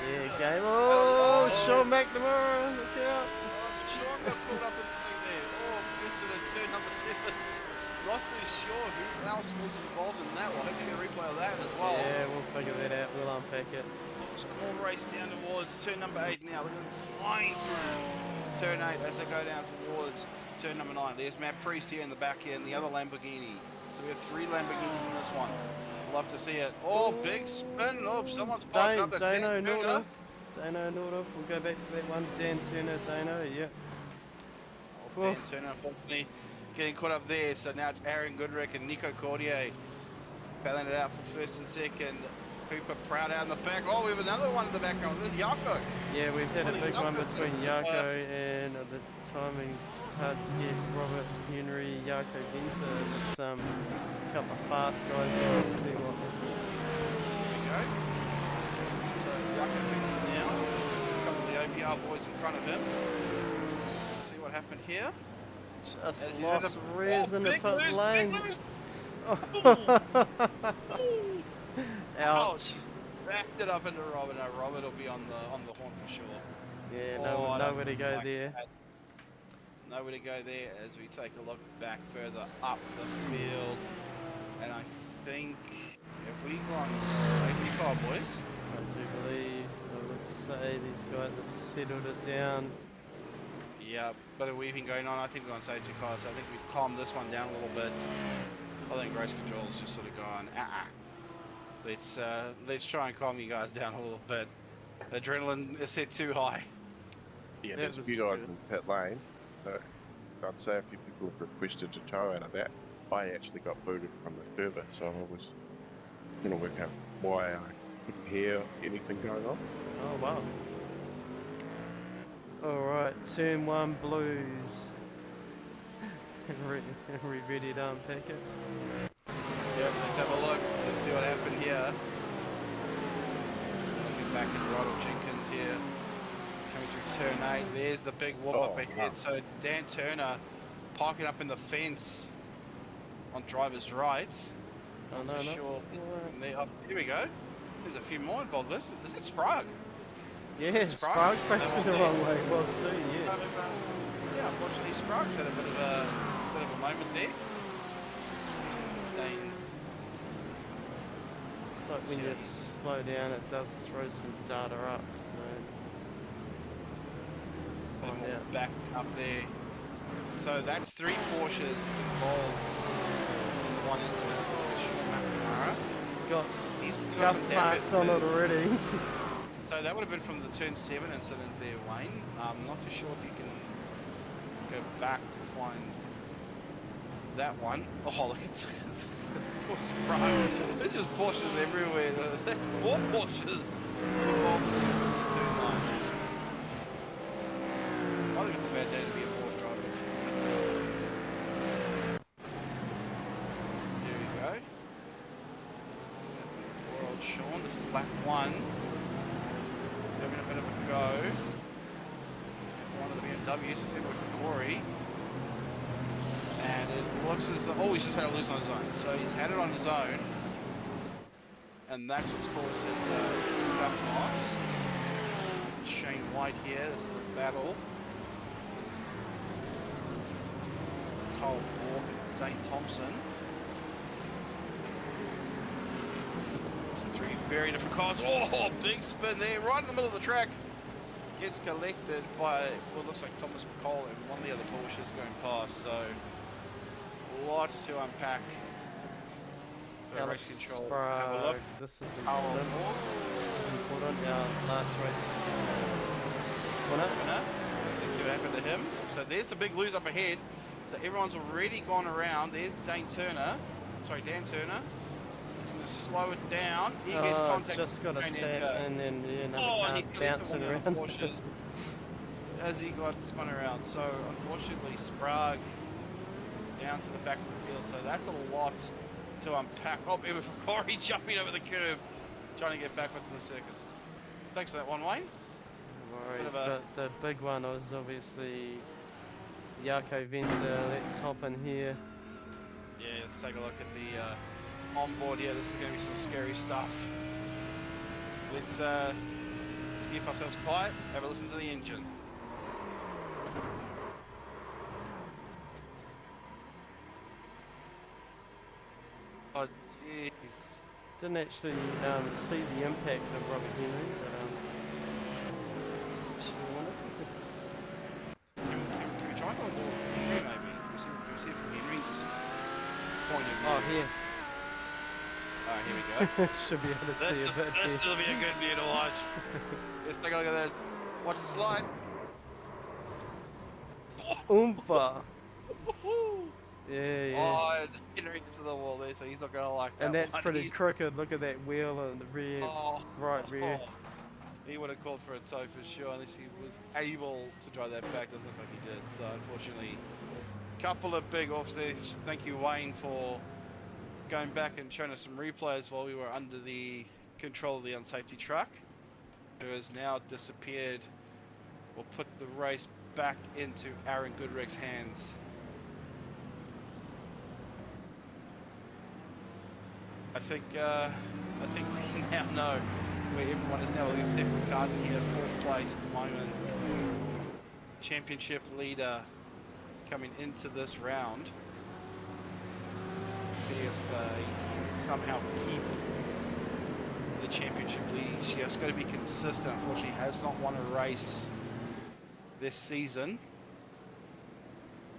Yeah, game. Oh, Sean McNamara, look out. Sean got caught up in the thing there. Oh, incident turn number 7. Not too sure who else was involved in that one. Hopefully a replay of that as well. Yeah, we'll figure that out. We'll unpack it. Small race down towards turn number 8 now. Look at them flying through. turn 8 as they go down towards turn number 9. There's Matt Priest here in the back here and the other Lamborghini. So we have 3 Lamborghinis in this one. Love to see it. Oh, big spin. Oh, someone's parked up. That's Dano Dan Turner. Nordhoff. We'll go back to that one. Dan Turner, Dano, yeah. Oh, Dan Turner, unfortunately, getting caught up there. So now it's Aaron Goodrick and Nico Cordier battling it out for first and second. Cooper Proud out in the back. Oh, we have another one in the background. This is Yako. Yeah, we've had a Well, big one Yako between took, Yako and the timing's hard to get. Robert Henry, Yako Venter. It's a couple of fast guys there. Let's see what. There we go. So Yako Venter now. A couple of the OPR boys in front of him. Let's see what happened here. Just As he's in lost the- res in the big pit loose, lane. big loose. Ouch. She's backed it up into Robert. Now Robert will be on the horn for sure. Yeah, Oh, I don't nowhere to go like there. that. Nowhere to go there as we take a look back further up the field. And I think if we go on safety car, boys. I do believe, I would say these guys have settled it down. Yeah, bit of weaving going on. I think we're on safety cars. So I think we've calmed this one down a little bit. I think race control's just sort of gone, let's try and calm you guys down a little bit. Adrenaline is set too high. Yeah, That there's a was few guys good. in pit lane. So I'd say a few people have requested to tow out of that. I actually got booted from the server, so I was going to work out why I couldn't hear anything going on. Oh wow. Alright, turn 1 blues. We ready to unpack it? Yep, let's have a look. Let's see what happened here. Looking back at Ronald Jenkins here. Coming through turn 8. There's the big whoop up Oh, ahead. wow. So Dan Turner parking up in the fence on driver's right. Oh, Not no, so no. sure. Here we go. There's a few more involved. Is it Sprague? Yeah, Sprague facing the wrong way was too, yeah. Yeah, unfortunately Sprague's had a bit of a moment there. Dane, It's like when you slow down, it does throw some data up, so. Find more out. back up there. So that's 3 Porsches involved in one incident with Sean McNamara. Got He's got scuff some marks on damage it already. So that would have been from the turn 7 incident there, Wayne. I'm not too sure if you can go back to find that one. Oh, look at Porsche Prime. There's just Porsches everywhere. There's more Porsches involved in the incident in turn 9. I think it's a bad day to be a Porsche driver. There we go. So poor old Sean. This is lap 1. He's having a bit of a go. One of the BMWs is in with Corey. And it looks as though, oh, he's just had a lose on his own. So he's had it on his own. And that's what's caused his scuff marks. Shane White here, this is a battle. Cole Bork and St. Thompson. So 3 very different cars. Oh, big spin there, right in the middle of the track. Gets collected by what looks like Thomas McCall and one of the other Porsches going past. So lots to unpack for Alex race control. Have a look. Sprague, this is How important. This is important. Our last race. Winner. Winner. Let's see what happened to him. So there's the big lose up ahead. So everyone's already gone around. There's Dan Turner. He's going to slow it down. He gets contact. Just got a with tap Shane Edgar. and then yeah, another Oh, car he bouncing collected one around. of the Porsches as he got spun around. So unfortunately, Sprague down to the back of the field. So that's a lot to unpack. Oh, it was Corey jumping over the curb, trying to get back onto the circuit. Thanks for that one, Wayne. No worries, Bit of a- but the big one was obviously Yako Venter. Let's hop in here. Yeah, let's take a look at the onboard here. This is going to be some scary stuff. Let's keep ourselves quiet. Have a listen to the engine. Oh, jeez. Didn't actually see the impact of Robert Henry, but here we go. Should be able to see a bit This here. will be a good view to watch. Let's take a look at this. Watch the slide. Oompa. Woohoo! Yeah, yeah. Oh, Henry into the wall there, so he's not going to like that And that's one. pretty He's- crooked. Look at that wheel on the rear, Oh, right rear. He would have called for a tow for sure, unless he was able to drive that back. Doesn't look like he did. So unfortunately, couple of big offs there. Thank you, Wayne, for going back and showing us some replays while we were under the control of the unsafety truck, who has now disappeared. We'll put the race back into Aaron Goodrick's hands. I think we now know where everyone is now. Look at Stephen Carden here, 4th place at the moment. Championship leader coming into this round. See if he can somehow keep the championship lead. She has got to be consistent. Unfortunately, has not won a race this season.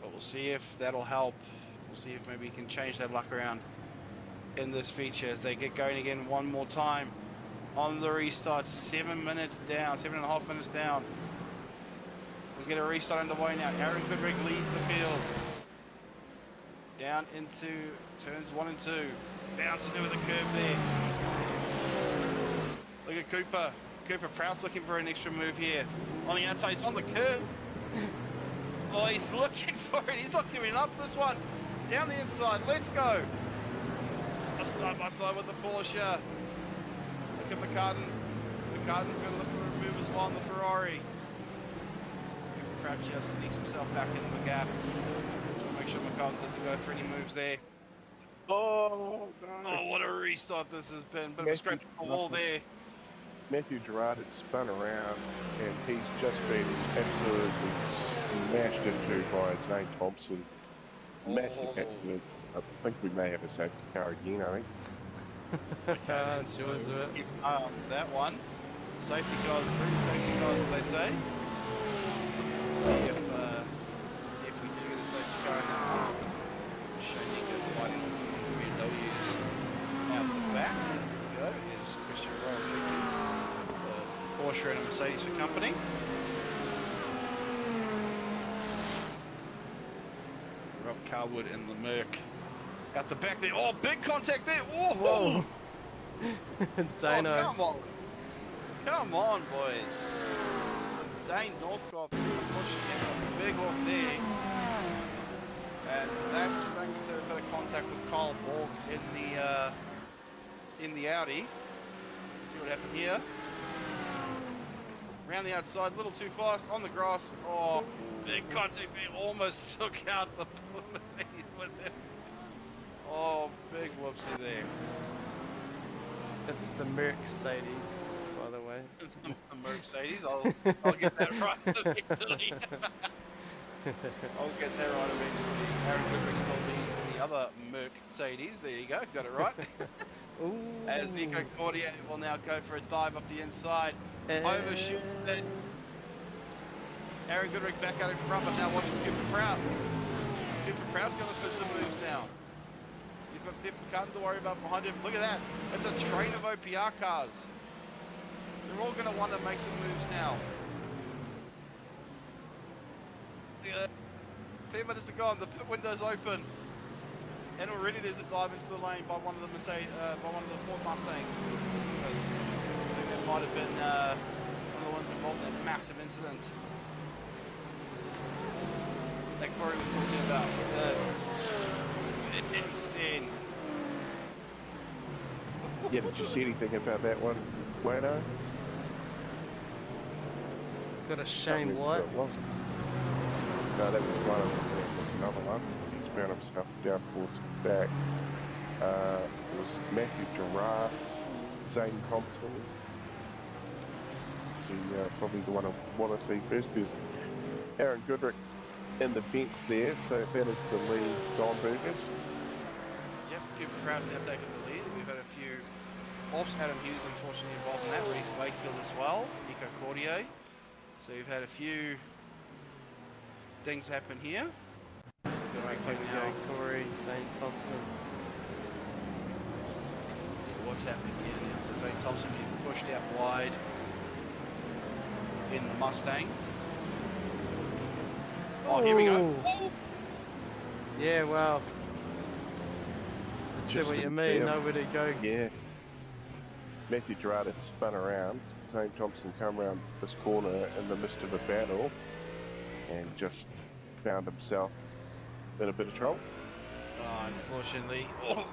But we'll see if that'll help. We'll see if maybe he can change that luck around in this feature as they get going again one more time on the restart. 7 minutes down, 7.5 minutes down. We get a restart underway now. Aaron Goodrick leads the field. Down into turns 1 and 2. Bouncing over the curb there. Look at Cooper. Cooper Proud's looking for an extra move here. On the outside, he's on the curb. Oh, he's looking for it. He's not giving up this one. Down the inside. Let's go. Side by side with the Porsche. Look at McCartan. McCartan's going to look for a move as well on the Ferrari. Crouch just sneaks himself back into the gap. Make sure McCartan doesn't go for any moves there. Oh, no. Oh, what a restart this has been. Bit of a scratch on the wall there. Matthew Gerard had spun around and he's just been absolutely smashed into by Zane Thompson. Massive accident. I think we may have a safety car again, I think. It's yours, is it? That one. Safety cars, pretty safety cars, as they say. See if we do get a safety car in that one. Shanika fighting with the BMWs out the back. There we go. Is Christian Royal Jenkins, the Porsche and a Mercedes for company. Rob Carwood and the Merc out the back there. Oh, big contact there. Whoa! Dano. Oh, come on. Come on, boys. Dane Northcroft, unfortunately, big off there. And that's thanks to a bit of contact with Kyle Borg in the Audi. Let's see what happened here. Around the outside, a little too fast, on the grass. Oh, big contact there. Almost took out the Mercedes with him. Oh, big whoopsie there. It's the Mercedes, by the way. The Mercedes, I'll get that right eventually. I'll get that right eventually. Aaron Goodrick still leads in the other Mercedes. There you go, got it right. Ooh. As Nico Cordier will now go for a dive up the inside. Overshoot it. Aaron Goodrick back out in front, but now watching Cooper Proud. Cooper Proud's going for some moves now. He's got Stephen McCartan to worry about behind him. Look at that. It's a train of OPR cars. They're all going to want to make some moves now. Look at that. 10 minutes are gone. The pit window's open. And already there's a dive into the lane by one of the Mercedes, by one of the Ford Mustangs. I think that might have been one of the ones involved in that massive incident that Corey was talking about. Look at this. Insane. Yeah, did you see anything about that one, Wayno? Got a Shane White. No, that was one of them. There was another one. He's found himself down towards the back. It was Matthew Gerard, Zane Thompson. Probably the one I want to see first. There's Aaron Goodrick in the vents there, so that is the lead Don Burgess. Yep, Cooper Proud's now taking the lead. We've had a few offs. Adam Hughes unfortunately involved in that. Reese Wakefield as well. Nico Cordier. So we've had a few things happen here. Corey, Zane Thompson. So what's happening here now. So Zane Thompson being pushed out wide in the Mustang. Oh, here we go. Oh. Yeah, well. I see Just what you didn't mean, fail. nowhere to go. Yeah. Matthew Gerard spun around. Zane Thompson come around this corner in the midst of a battle and just found himself in a bit of trouble. Oh, unfortunately. Oh.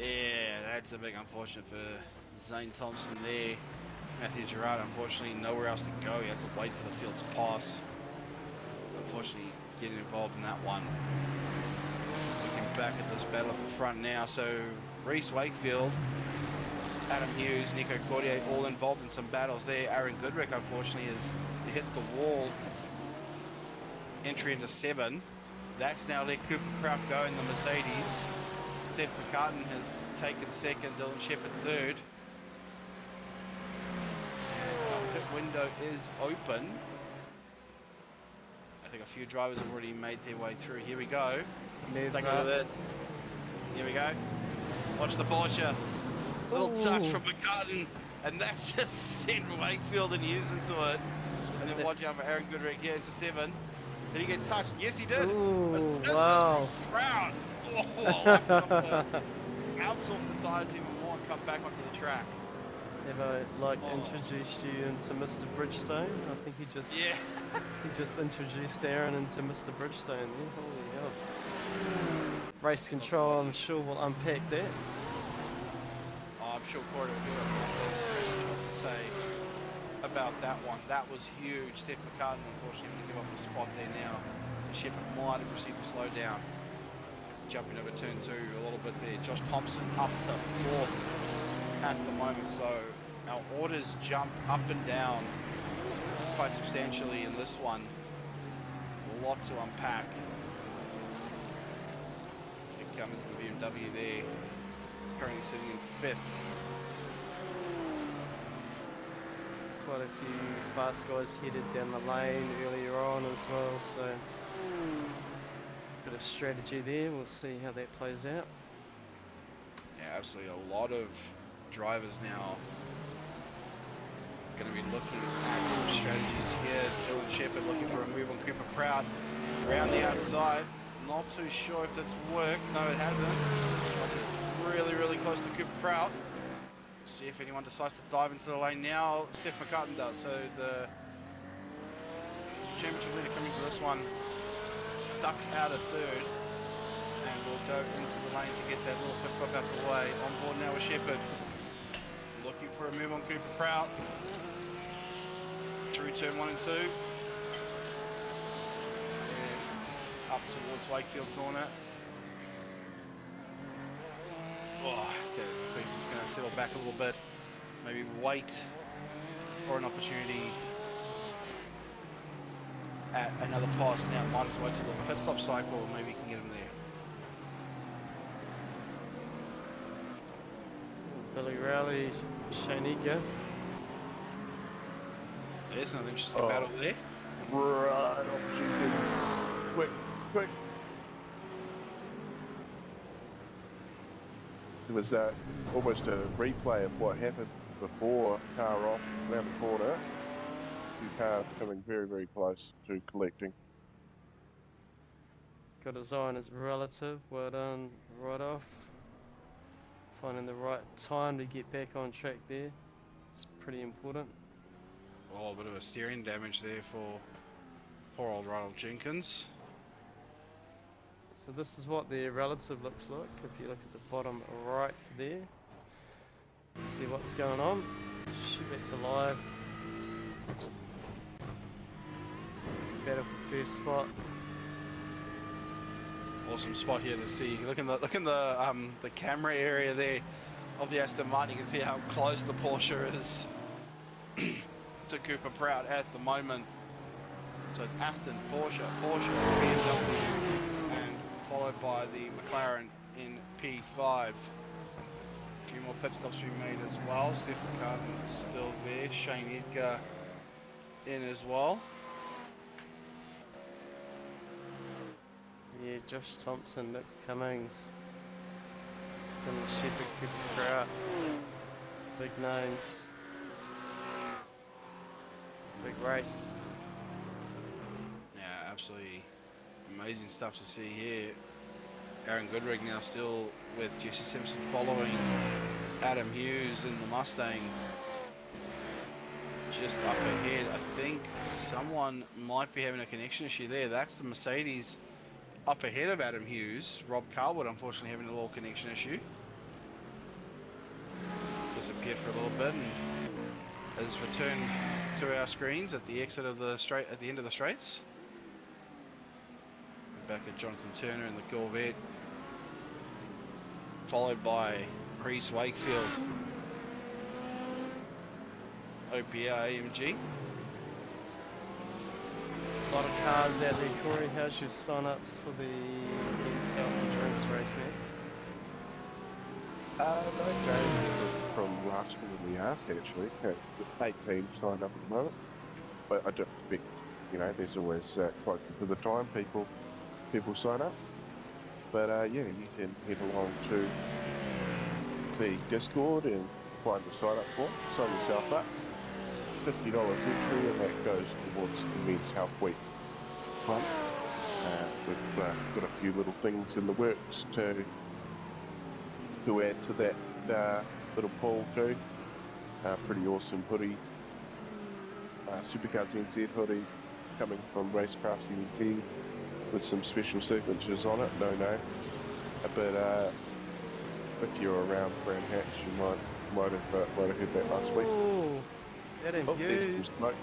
Yeah, that's a big unfortunate for Zane Thompson there. Matthew Gerard, unfortunately, nowhere else to go. He had to wait for the field to pass. Unfortunately, getting involved in that one. Looking back at this battle at the front now. So, Reese Wakefield, Adam Hughes, Nico Cordier, all involved in some battles there. Aaron Goodrick, unfortunately, has hit the wall. Entry into 7. That's now let Cooper Prout go in the Mercedes. Steph McCartan has taken 2nd, Dylan Shepherd 3rd. And our pit window is open. I think a few drivers have already made their way through. Here we go. Nev's Take a look up. at this. Here we go. Watch the Porsche. Little touch Ooh. from McCartan, and that's just sent Wakefield and Hughes into it. And then watch out for Aaron Goodrick here into 7. Did he get touched? Yes, he did. Ooh, Assisted wow. Proud. Oh, outs off the tyres even more and come back onto the track. Have I like Oh. introduced you into Mr. Bridgestone? I think he just introduced Aaron into Mr. Bridgestone there. Holy hell. Race control, I'm sure will unpack that. Oh, I'm sure Corey will give us something to say about that one. That was huge. Steph McCartan, unfortunately, will give up a spot there now. Shepherd might have received a slow down. Jumping over turn 2 a little bit there. Josh Thompson up to 4th at the moment. So our orders jumped up and down quite substantially in this one. A lot to unpack. Here comes the BMW there. Currently sitting in 5th. Quite a few fast guys headed down the lane earlier on as well, so bit of strategy there. We'll see how that plays out. Yeah, absolutely. A lot of drivers now going to be looking at some strategies here. Dylan Shepherd looking for a move on Cooper Prout around the outside. Not too sure if that's worked. No, it hasn't. It's really, really close to Cooper Prout. See if anyone decides to dive into the lane now. Steph McCartan does. So the championship leader coming to this one ducks out of 3rd and will go into the lane to get that little pit stop out the way. On board now with Shepherd. Looking for a move on Cooper Prout. Through turn 1 and 2. And up towards Wakefield corner. Oh, okay, so he's just going to settle back a little bit. Maybe wait for an opportunity at another pass. Now might have to wait till the pit stop cycle. Maybe he can get him there. Billy Rowley, Shanika. There's another interesting battle there. Right off Jenkins. Quick, quick. It was almost a replay of what happened before. Car off, around the corner. 2 cars coming very, very close to collecting. Got his eye on his relative. Well done, right off. Finding the right time to get back on track there. It's pretty important. Oh, a bit of a steering damage there for poor old Ronald Jenkins. So this is what their relative looks like. If you look at the bottom right there. Let's see what's going on. Shoot back to live. Battle for first spot. Awesome spot here to see. Look in the camera area there of the Aston Martin. You can see how close the Porsche is to Cooper Prout at the moment. So it's Aston, Porsche, BMW, and followed by the McLaren in P5. A few more pit stops being made as well. Steph McCartan is still there. Shane Edgar in as well. Yeah, Josh Thompson, Nick Cummings. Dylan Shepherd, Cooper Prout, big names, big race. Yeah, absolutely amazing stuff to see here. Aaron Goodrich now still with Jesse Simpson following Adam Hughes in the Mustang. Just up ahead, I think someone might be having a connection issue there. That's the Mercedes up ahead of Adam Hughes. Rob Carwood, unfortunately, having a little connection issue. Disappeared for a little bit and has returned to our screens at the exit of the straight, at the end of the straights. Back at Jonathan Turner in the Corvette, followed by Reese Wakefield, OPR AMG. A lot of cars out there, Corey. How's your sign-ups for the Men's Health Endurance race, man? No changes from last year when we asked, actually. 8 teams signed up at the moment. But I don't expect, you know, there's always closer to the time people sign up. But yeah, you can head along to the Discord and find the sign up form, sign yourself up. $50 entry, and that goes towards the Men's Health Week fund. We've got a few little things in the works to add to that little pool too. Pretty awesome hoodie, SuperCars NZ hoodie coming from Racecrafts NZ with some special signatures on it. No, but if you're around Brand Hatch, you might have heard that last week. Ooh, Adam Oh, there's some Hughes smoke.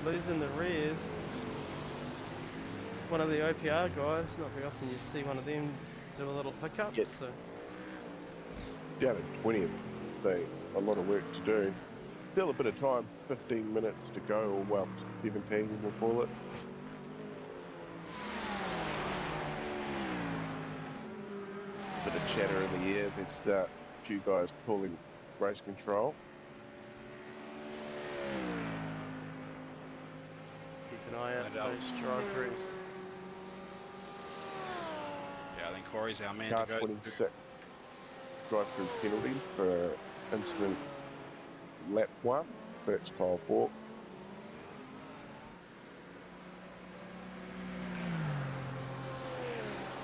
losing the rears. One of the OPR guys, not very often you see one of them do a little hiccup, Yes. so Down at 20th, a lot of work to do. Still a bit of time, 15 minutes to go, or well, 17 we'll call it. Bit of chatter in the air. There's a few guys pulling race control. keep an eye out for No doubt. those drive-throughs. Yeah, I think Corey's our man Car to go. 26 drive-through penalty for incident lap 1. That's Kyle Bork.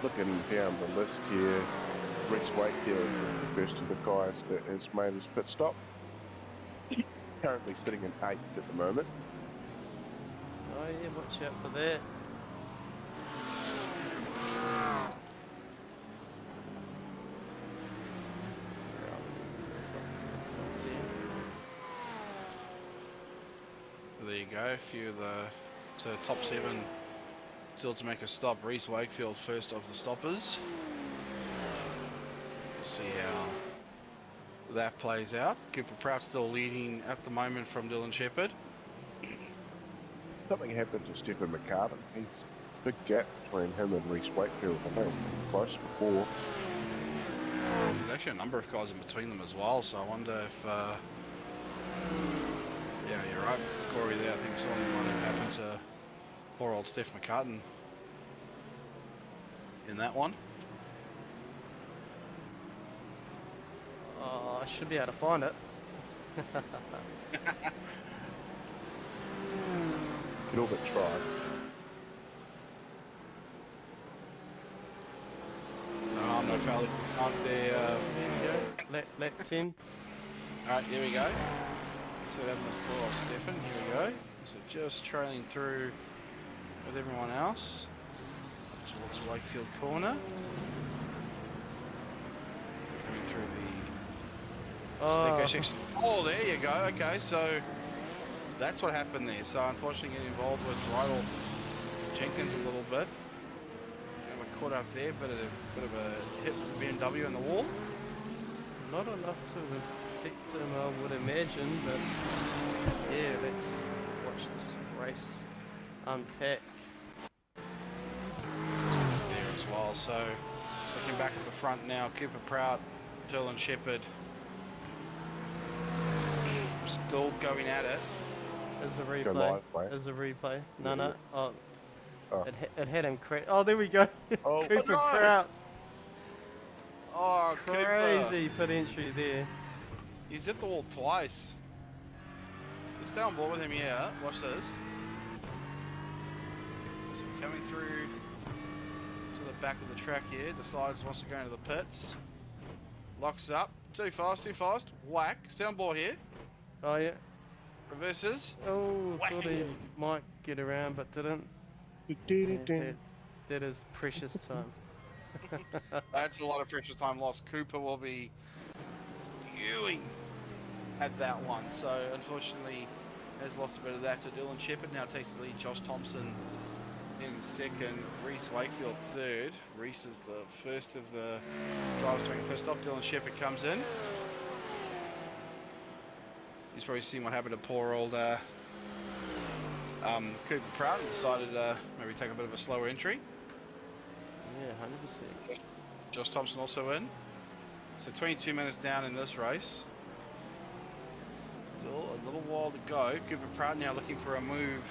Looking down the list here, Reese Wakefield is the first of the guys that has made his pit stop. Currently sitting in 8th at the moment. Oh yeah, watch out for that. Stops here. There you go. A few of the top 7 still to make a stop. Reese Wakefield first of the stoppers. We'll see how that plays out. Cooper Prout still leading at the moment from Dylan Shepherd. Something happened to Stephen McCartan. He's a big gap between him and Reese Wakefield. I think it was pretty close before. There's actually a number of guys in between them as well, so I wonder if yeah, you're right, Corey, there. I think something might have happened to poor old Steph McCartan in that one. Oh, I should be able to find it. Could all but try. No, I'm no failure. Aren't there? There we go. Lap 10. Alright, here we go. So having the poor old Stefan, here we go. So just trailing through with everyone else. Up towards Wakefield Corner. Coming through the Oh, section. Oh, there you go. Okay, so that's what happened there. So unfortunately getting involved with Rydolph Jenkins a little bit. We're caught up there, bit of a hit with the BMW in the wall. not enough to affect him, I would imagine, but yeah, let's watch this race unpack. There as well. So looking back at the front now, Cooper Prout, Dylan Shepherd still going at it. There's a Go replay. live, mate. There's a replay. No, Yeah. no. Oh, Oh. it had him crash. Oh, there we go. Oh, Cooper no. Prout. Oh, Cooper. Crazy pit entry there. He's hit the wall twice. Let's stay on board with him here. Watch this. So coming through to the back of the track here. Decides wants to go into the pits. Locks up. Too fast, too fast. Whack. Stay on board here. Oh yeah. Reverses. Oh, Whack thought he again. might get around, but didn't. Yeah, that is precious time. That's a lot of precious time lost. Cooper will be spewing at that one. So unfortunately has lost a bit of that. So Dylan Shepherd now takes the lead. Josh Thompson in second. Reese Wakefield third. Reese is the first of the drivers making pit stop. Dylan Shepherd comes in. He's probably seen what happened to poor old Cooper Proud and decided maybe take a bit of a slower entry. Yeah, 100%. Josh Thompson also in. So 22 minutes down in this race. Still a little while to go. Cooper Proud now looking for a move.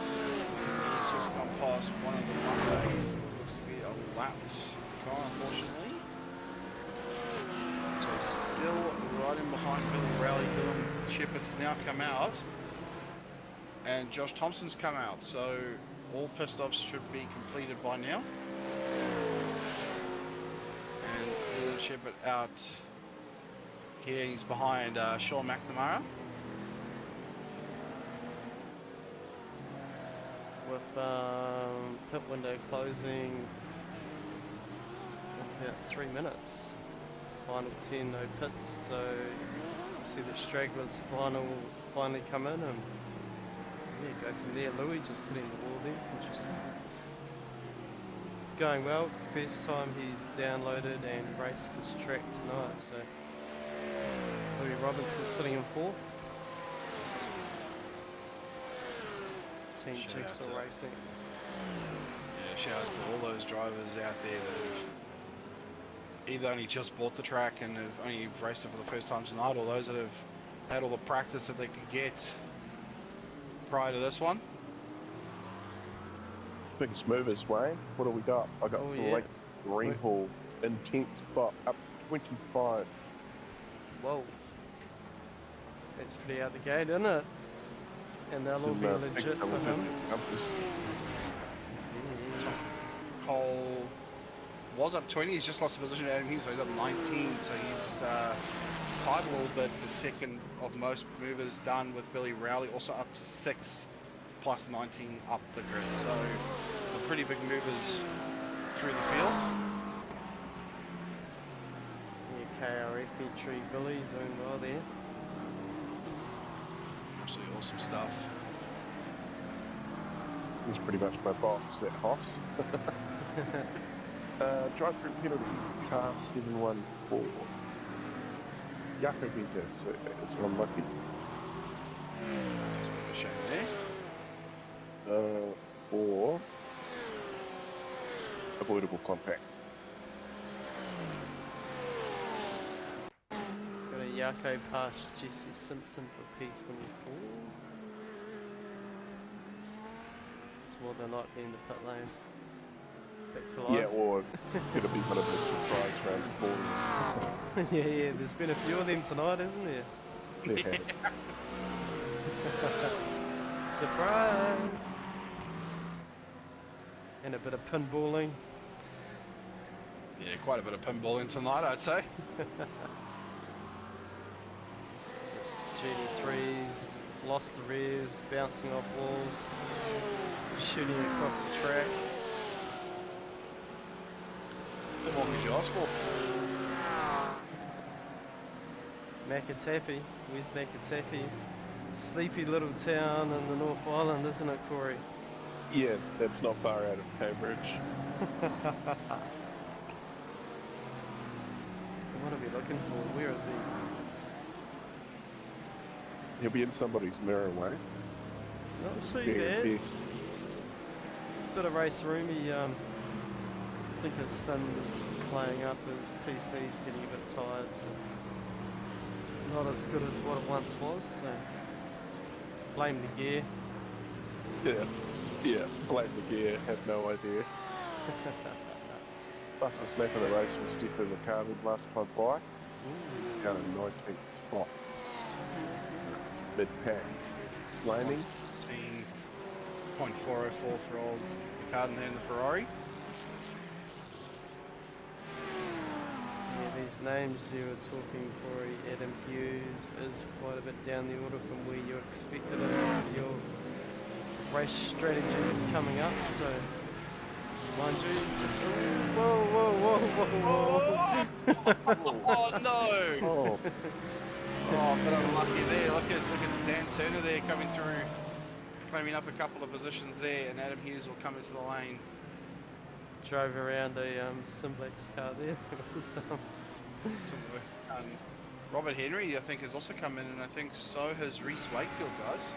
He's just gone past one of the Mustangs. Looks to be a lapped car, unfortunately. So still right in behind Billy Rowley. Dylan Shepherd's now come out. And Josh Thompson's come out. So all pit stops should be completed by now. And Dylan Shepherd out here. He's behind Sean McNamara. With pit window closing in about 3 minutes. Final 10, no pits. So see the stragglers finally come in and yeah, go from there. Louis just hitting the wall there. Interesting. Going well. First time he's downloaded and raced this track tonight. So Louis Robinson sitting in fourth. Team Shout Jigsaw out to- Racing. Yeah, shout out to all those drivers out there that have either only just bought the track and have only raced it for the first time tonight, or those that have had all the practice that they could get prior to this one. Biggest movers, Wayne. What do we got? I got Oh, Blake yeah. Greenhall in 10th spot, up 25. Whoa. That's pretty out the gate, isn't it? And they'll all Some, be big legit for television him. numbers. Yeah. Cole was up 20, he's just lost a position to Adam Hughes, so he's up 19, so he's tied a little bit for second of most movers done with Billy Rowley, also up to 6 plus 19 up the grid, so some pretty big movers through the field. Yeah, KRF entry, Billy doing well there. Absolutely awesome stuff. He's pretty much my boss at Hoss. Drive-through penalty, car 714. Yako Beta, so it's unlucky. That's a bit of a shame there. Or avoidable contact. Got a Yako past Jesse Simpson for P24. It's more than likely in the pit lane. Back to life. Yeah, or gonna be one of the surprise round fours. yeah, there's been a few of them tonight, isn't there? Yeah. Surprise! And a bit of pinballing. Yeah, quite a bit of pinballing tonight, I'd say. Just GT3s, lost the rears, bouncing off walls, shooting across the track. What could you ask for? Makatapi, where's Makatapi? Sleepy little town in the North Island, isn't it, Corey? Yeah, that's not far out of Cambridge. What are we looking for? Where is he? He'll be in somebody's mirror, Wayne. Not too Yeah, bad. Bit of race room. He, I think his son was playing up. His PC's getting a bit tired, so not as good as what it once was. So blame the gear. Yeah, blame the gear, have no idea. Fastest lap of the race was Stefan McCarthy last time by. Down in 19th spot. Mid-pack. Flaming. 16.404 for old McCartan there in the Ferrari. Yeah, these names you were talking, Corey, Adam Hughes is quite a bit down the order from where you expected it. Your race strategy is coming up, so mind you, just whoa, whoa, whoa, whoa, whoa. Oh no! Oh, Oh, but unlucky there. Look at the Dan Turner there coming through, climbing up a couple of positions there, and Adam Hughes will come into the lane. Drove around a Simplex car there. So, Robert Henry, I think, has also come in, and I think so has Reese Wakefield, guys.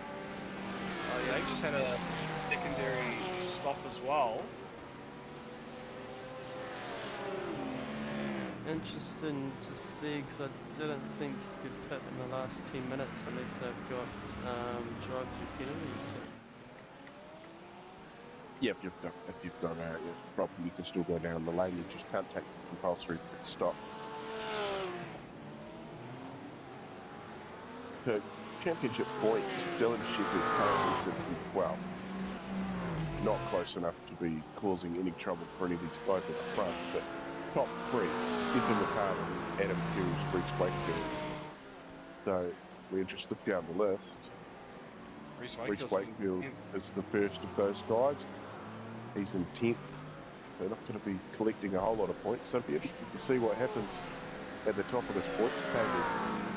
They just had a secondary stop as well. interesting to see, because I didn't think you could pit in the last 10 minutes unless they've got drive-through penalties. So. yeah, if you've got a problem, you can still go down the lane. You just can't take the compulsory pit stop. So, championship points, Dylan Shepherd currently sits in 12th. Not close enough to be causing any trouble for any of these guys at the front, but top three, Stephen McCartan, Adam Hughes, Reese Wakefield. So we just look down the list. Reese Wakefield is the first of those guys. He's in 10th. They're not going to be collecting a whole lot of points, so it'll be interesting to see what happens at the top of this points table.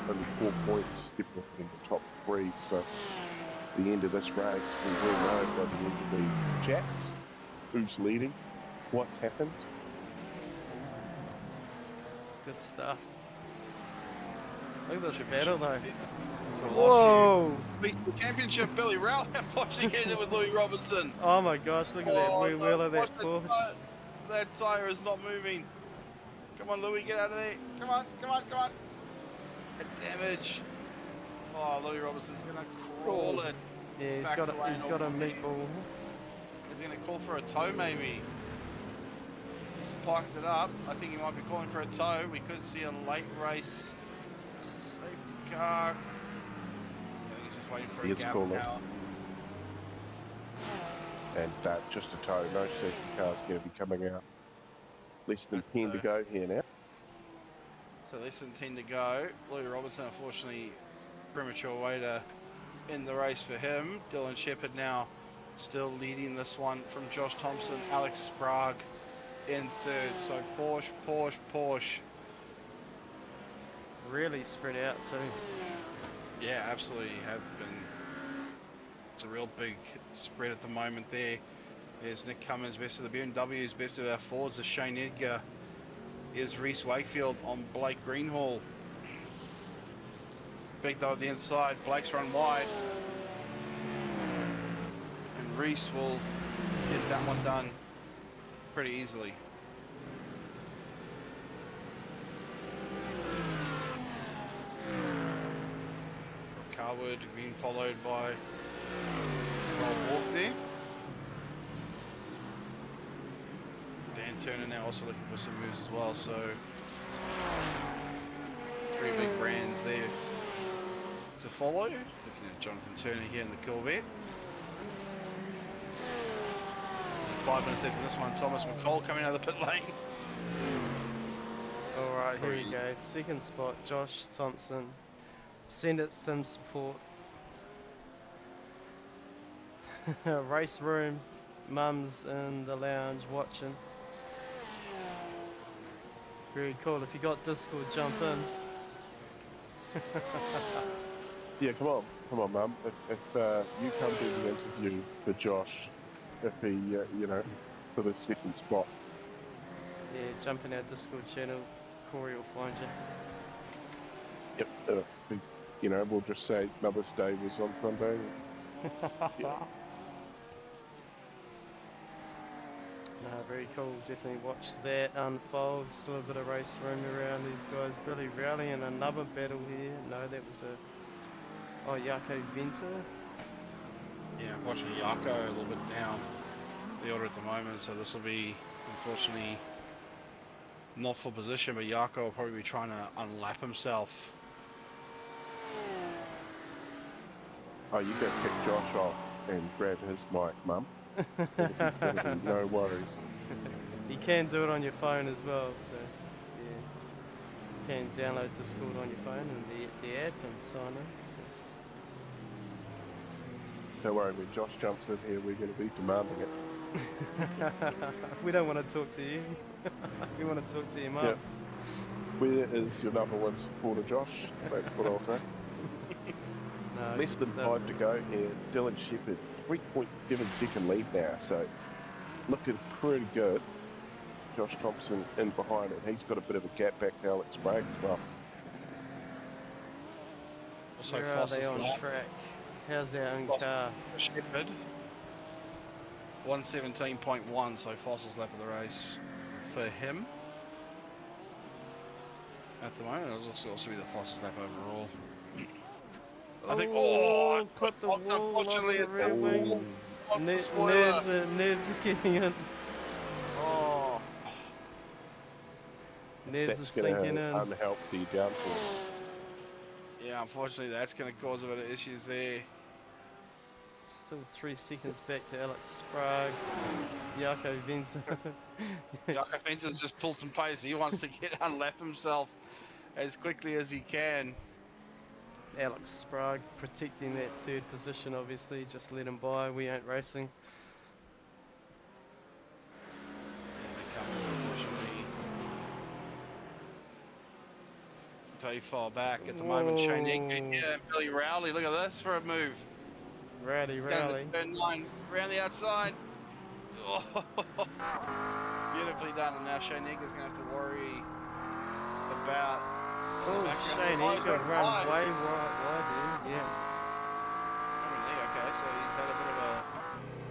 Only 4 points different in the top three, so at the end of this race we will know by the end of the chats who's leading, what's happened. Good stuff. Look at this battle though. So Whoa! Beat the championship, Billy Rowley unfortunately getting it with Louis Robinson. Oh my gosh, look at that wheel of that watch Porsche. That tyre is not moving. Come on, Louis, get out of there. Come on, come on, come on. That damage. Oh, Louis Robinson's gonna crawl it. Yeah, back to lane he's got a over. meatball. He's gonna call for a tow maybe. He's parked it up. I think he might be calling for a tow. We could see a late race safety car. I think he's just waiting for a gap now. And just a tow, no safety car's going to be coming out. Less than 10 to go here now. So less than 10 to go. Louis Robinson, unfortunately, premature way to end the race for him. Dylan Shepherd now still leading this one from Josh Thompson, Alex Sprague in third. So Porsche. Really spread out too. Yeah, absolutely have been. It's a real big spread at the moment there. There's Nick Cummins, best of the BMWs, best of our Fords, is Shane Edgar. Here's Reese Wakefield on Blake Greenhall. Big though at the inside, Blake's run wide. And Reese will get that one done pretty easily. Carwood being followed by Rob Walk there. Dan Turner now also looking for some moves as well, so 3 big brands there to follow. Looking at Jonathan Turner here in the Corvette. So 5 minutes left in this one. Thomas McCall coming out of the pit lane. Alright, here we go. Second spot, Josh Thompson. Send it some support. Race room, mum's in the lounge watching. Very cool. If you got Discord, jump in. Yeah, come on, Mum. If you come to the interview for Josh, if he, for the second spot. Yeah, jump in our Discord channel. Corey will find you. Yep. We'll just say Mother's Day was on Sunday. Yeah. No, very cool. Definitely watch that unfold. Still a bit of race room around these guys. Billy Rowley in another battle here. No, that was Jaco Venter. Yeah, unfortunately Jaco a little bit down the order at the moment, so this will be unfortunately not for position, but Yako will probably be trying to unlap himself. Oh, you go pick Josh off and grab his mic, Mum. That'll be no worries. You can do it on your phone as well, so yeah. You can download Discord on your phone and the app and sign in. So. Don't worry, when Josh jumps in here, we're going to be demanding it. We don't want to talk to you. We want to talk to your mum. Yep. Where is your number one supporter, Josh? That's what I'll say. No, Less good than stuff. 5 to go here. Dylan Shepherd, 3.7 second lead now, so looking pretty good. Josh Thompson in behind it. He's got a bit of a gap back to Alex Bragg as well. Also, Where are Foss they is on lap. track? How's their own Foss car? Shepherd. 117.1, so Foss's lap of the race for him. At the moment, it'll also be the fastest lap overall. I think. Oh, clip the wall, unfortunately, lost it's the rear wing. lost the spoiler. Nerves are getting in. Oh, Nerves are That's sinking going in. to unhelp the downforce. yeah. Unfortunately, that's going to cause a bit of issues there. Still 3 seconds back to Alex Sprague. Jaco Vincent. Jaco Fences just pulled some pace. He wants to get unlap himself as quickly as he can. Alex Sprague protecting that third position, obviously. Just let him by. We ain't racing. They come, unfortunately. Too far back at the moment. Shane Egg, yeah, and Billy Rowley. Look at this for a move. Rowdy. Down the turn line, around the outside. Oh, beautifully done. And now Shane Egger's going to have to worry about. Oh, Shane Egger run way wide in. Yeah. Okay, so he's had a bit of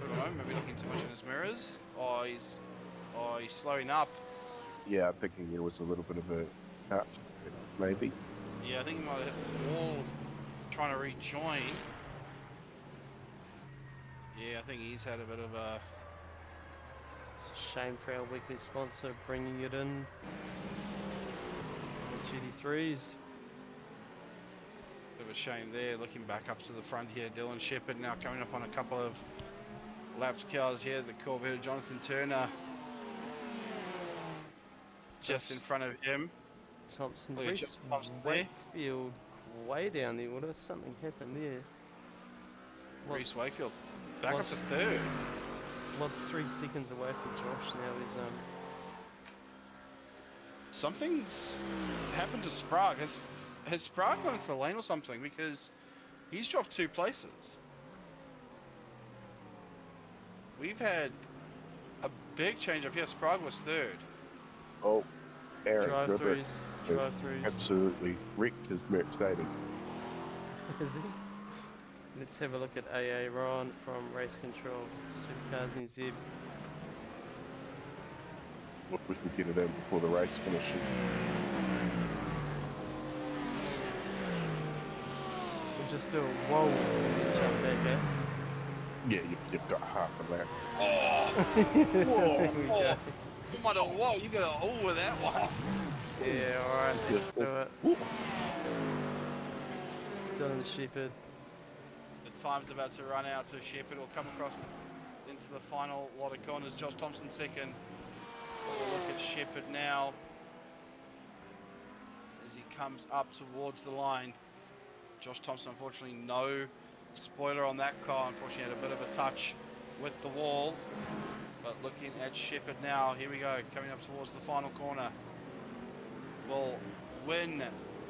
a moment, maybe looking too much in his mirrors. He's slowing up. Yeah, I'm thinking there was a little bit of a cut, maybe. Yeah, I think he might have hit the wall trying to rejoin. Yeah, I think he's had a bit of a... It's a shame for our weekly sponsor bringing it in. The GT3s. Bit of a shame there. Looking back up to the front here, Dylan Shepherd now coming up on a couple of lapped cars here. The Corvette of Jonathan Turner just in front of him. Thompson, Look at Reese Thompson there. Wakefield way down the order. Something happened there. Reese Wakefield back up to third. Was 3 seconds away from Josh. Now he's Something's happened to Sprague. Has Sprague gone into the lane or something? Because he's dropped 2 places. We've had a big change up here. Sprague was third. Oh, Aaron Gribbett drive-throughs. absolutely wrecked his Mercedes. Is he? Let's have a look at AA Ron from Race Control, SuperCars NZ. Look, we can get it in before the race finishes. We'll just do a whoa jump back at. Yeah, you've got half of that. There we go. Oh my God, whoa, you got a hole with that one. Yeah, alright, let's do it. Whoop. Dylan Shepherd. The time's about to run out, so Shepherd will come across into the final lot of corners. Josh Thompson second. We'll look at Shepherd now as he comes up towards the line. Josh Thompson, unfortunately, no spoiler on that car. Unfortunately, had a bit of a touch with the wall. But looking at Shepherd now, here we go, coming up towards the final corner. Will win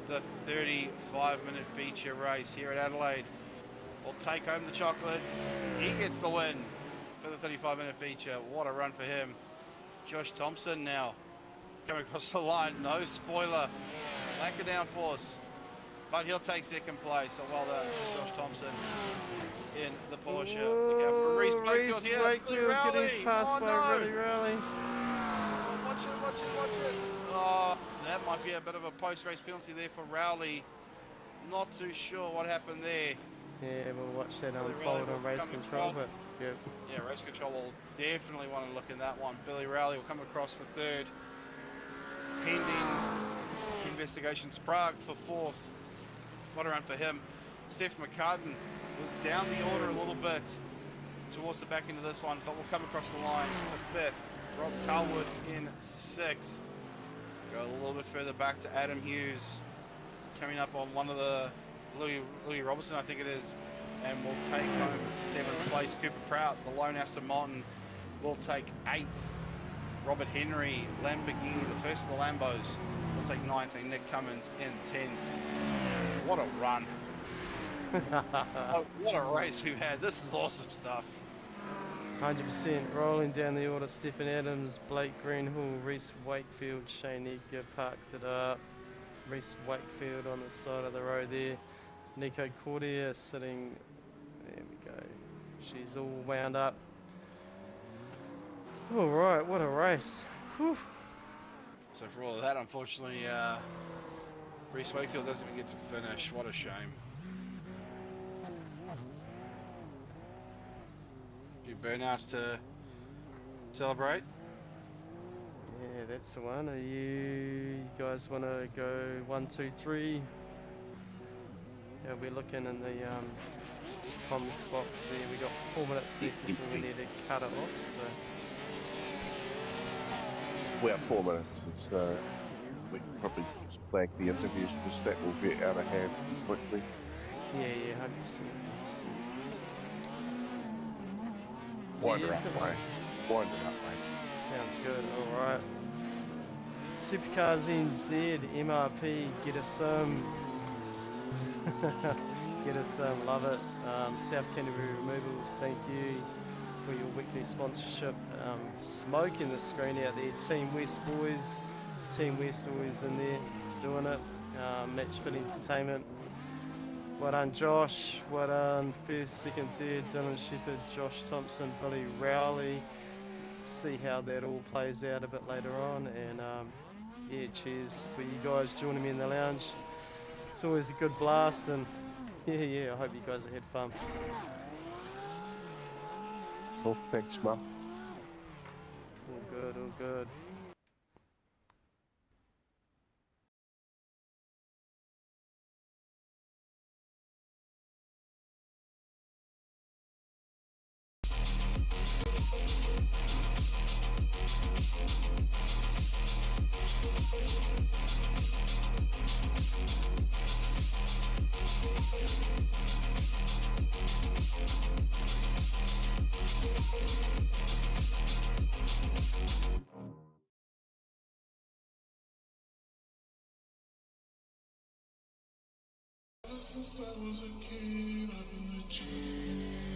the 35-minute feature race here at Adelaide. Will take home the chocolates. He gets the win for the 35-minute feature. What a run for him. Josh Thompson now coming across the line. No spoiler. Lack of downforce. But he'll take second place. So well done, Josh Thompson in the Porsche. Look out for Reese Wakefield here. Wakefield getting passed by Billy Rowley. Watch it. Oh, that might be a bit of a post-race penalty there for Rowley. Not too sure what happened there. Yeah, we'll watch that Billy unfold Rowley on Race will come Control, across. but yeah. Yeah, Race Control will definitely want to look in that one. Billy Rowley will come across for third. pending investigation. Sprague for fourth. What a run for him. Steph McCartan was down the order a little bit towards the back end of this one, but will come across the line for fifth. Rob Carlwood in sixth. Go a little bit further back to Adam Hughes, coming up on one of the Louis Robertson, I think it is, and will take home seventh place. Cooper Prout, the lone Aston Martin, will take eighth. Robert Henry, Lamborghini, the first of the Lambos, will take ninth, and Nick Cummins in 10th. What a run. Oh, what a race we've had. This is awesome stuff. 100% rolling down the order. Stephen Adams, Blake Greenhill, Reese Wakefield, Shane Edgar parked it up. Reese Wakefield on the side of the road there. Nico Cordia sitting, there we go. She's all wound up. Alright, what a race. Whew. So for all of that, unfortunately, Reese Wakefield doesn't even get to finish. What a shame. Few burnouts to celebrate. Yeah, that's the one. You guys want to go 1, 2, 3? Yeah, we're looking in the comms box there. We got 4 minutes left before we need to cut it off. So Well, 4 minutes is, we can probably just flag the interviews because that will get out of hand quickly. yeah, 100%. Wind it up, mate. Wind it up, mate. Sounds good. All right. SuperCars NZ, MRP, get us some. Get us some. Love it. South Canterbury Removals, thank you for your weekly sponsorship. Smoking the screen out there. Team West boys. Team West always in there doing it. Match Fit Entertainment. Well done, Josh. Well done, first, second, third. Dylan Shepherd, Josh Thompson, Billy Rowley. See how that all plays out a bit later on. And yeah, cheers for you guys joining me in the lounge. It's always a good blast, and yeah, I hope you guys have had fun. Well, thanks, Mum. All good, all good. Ever since I was a kid, I've been a G.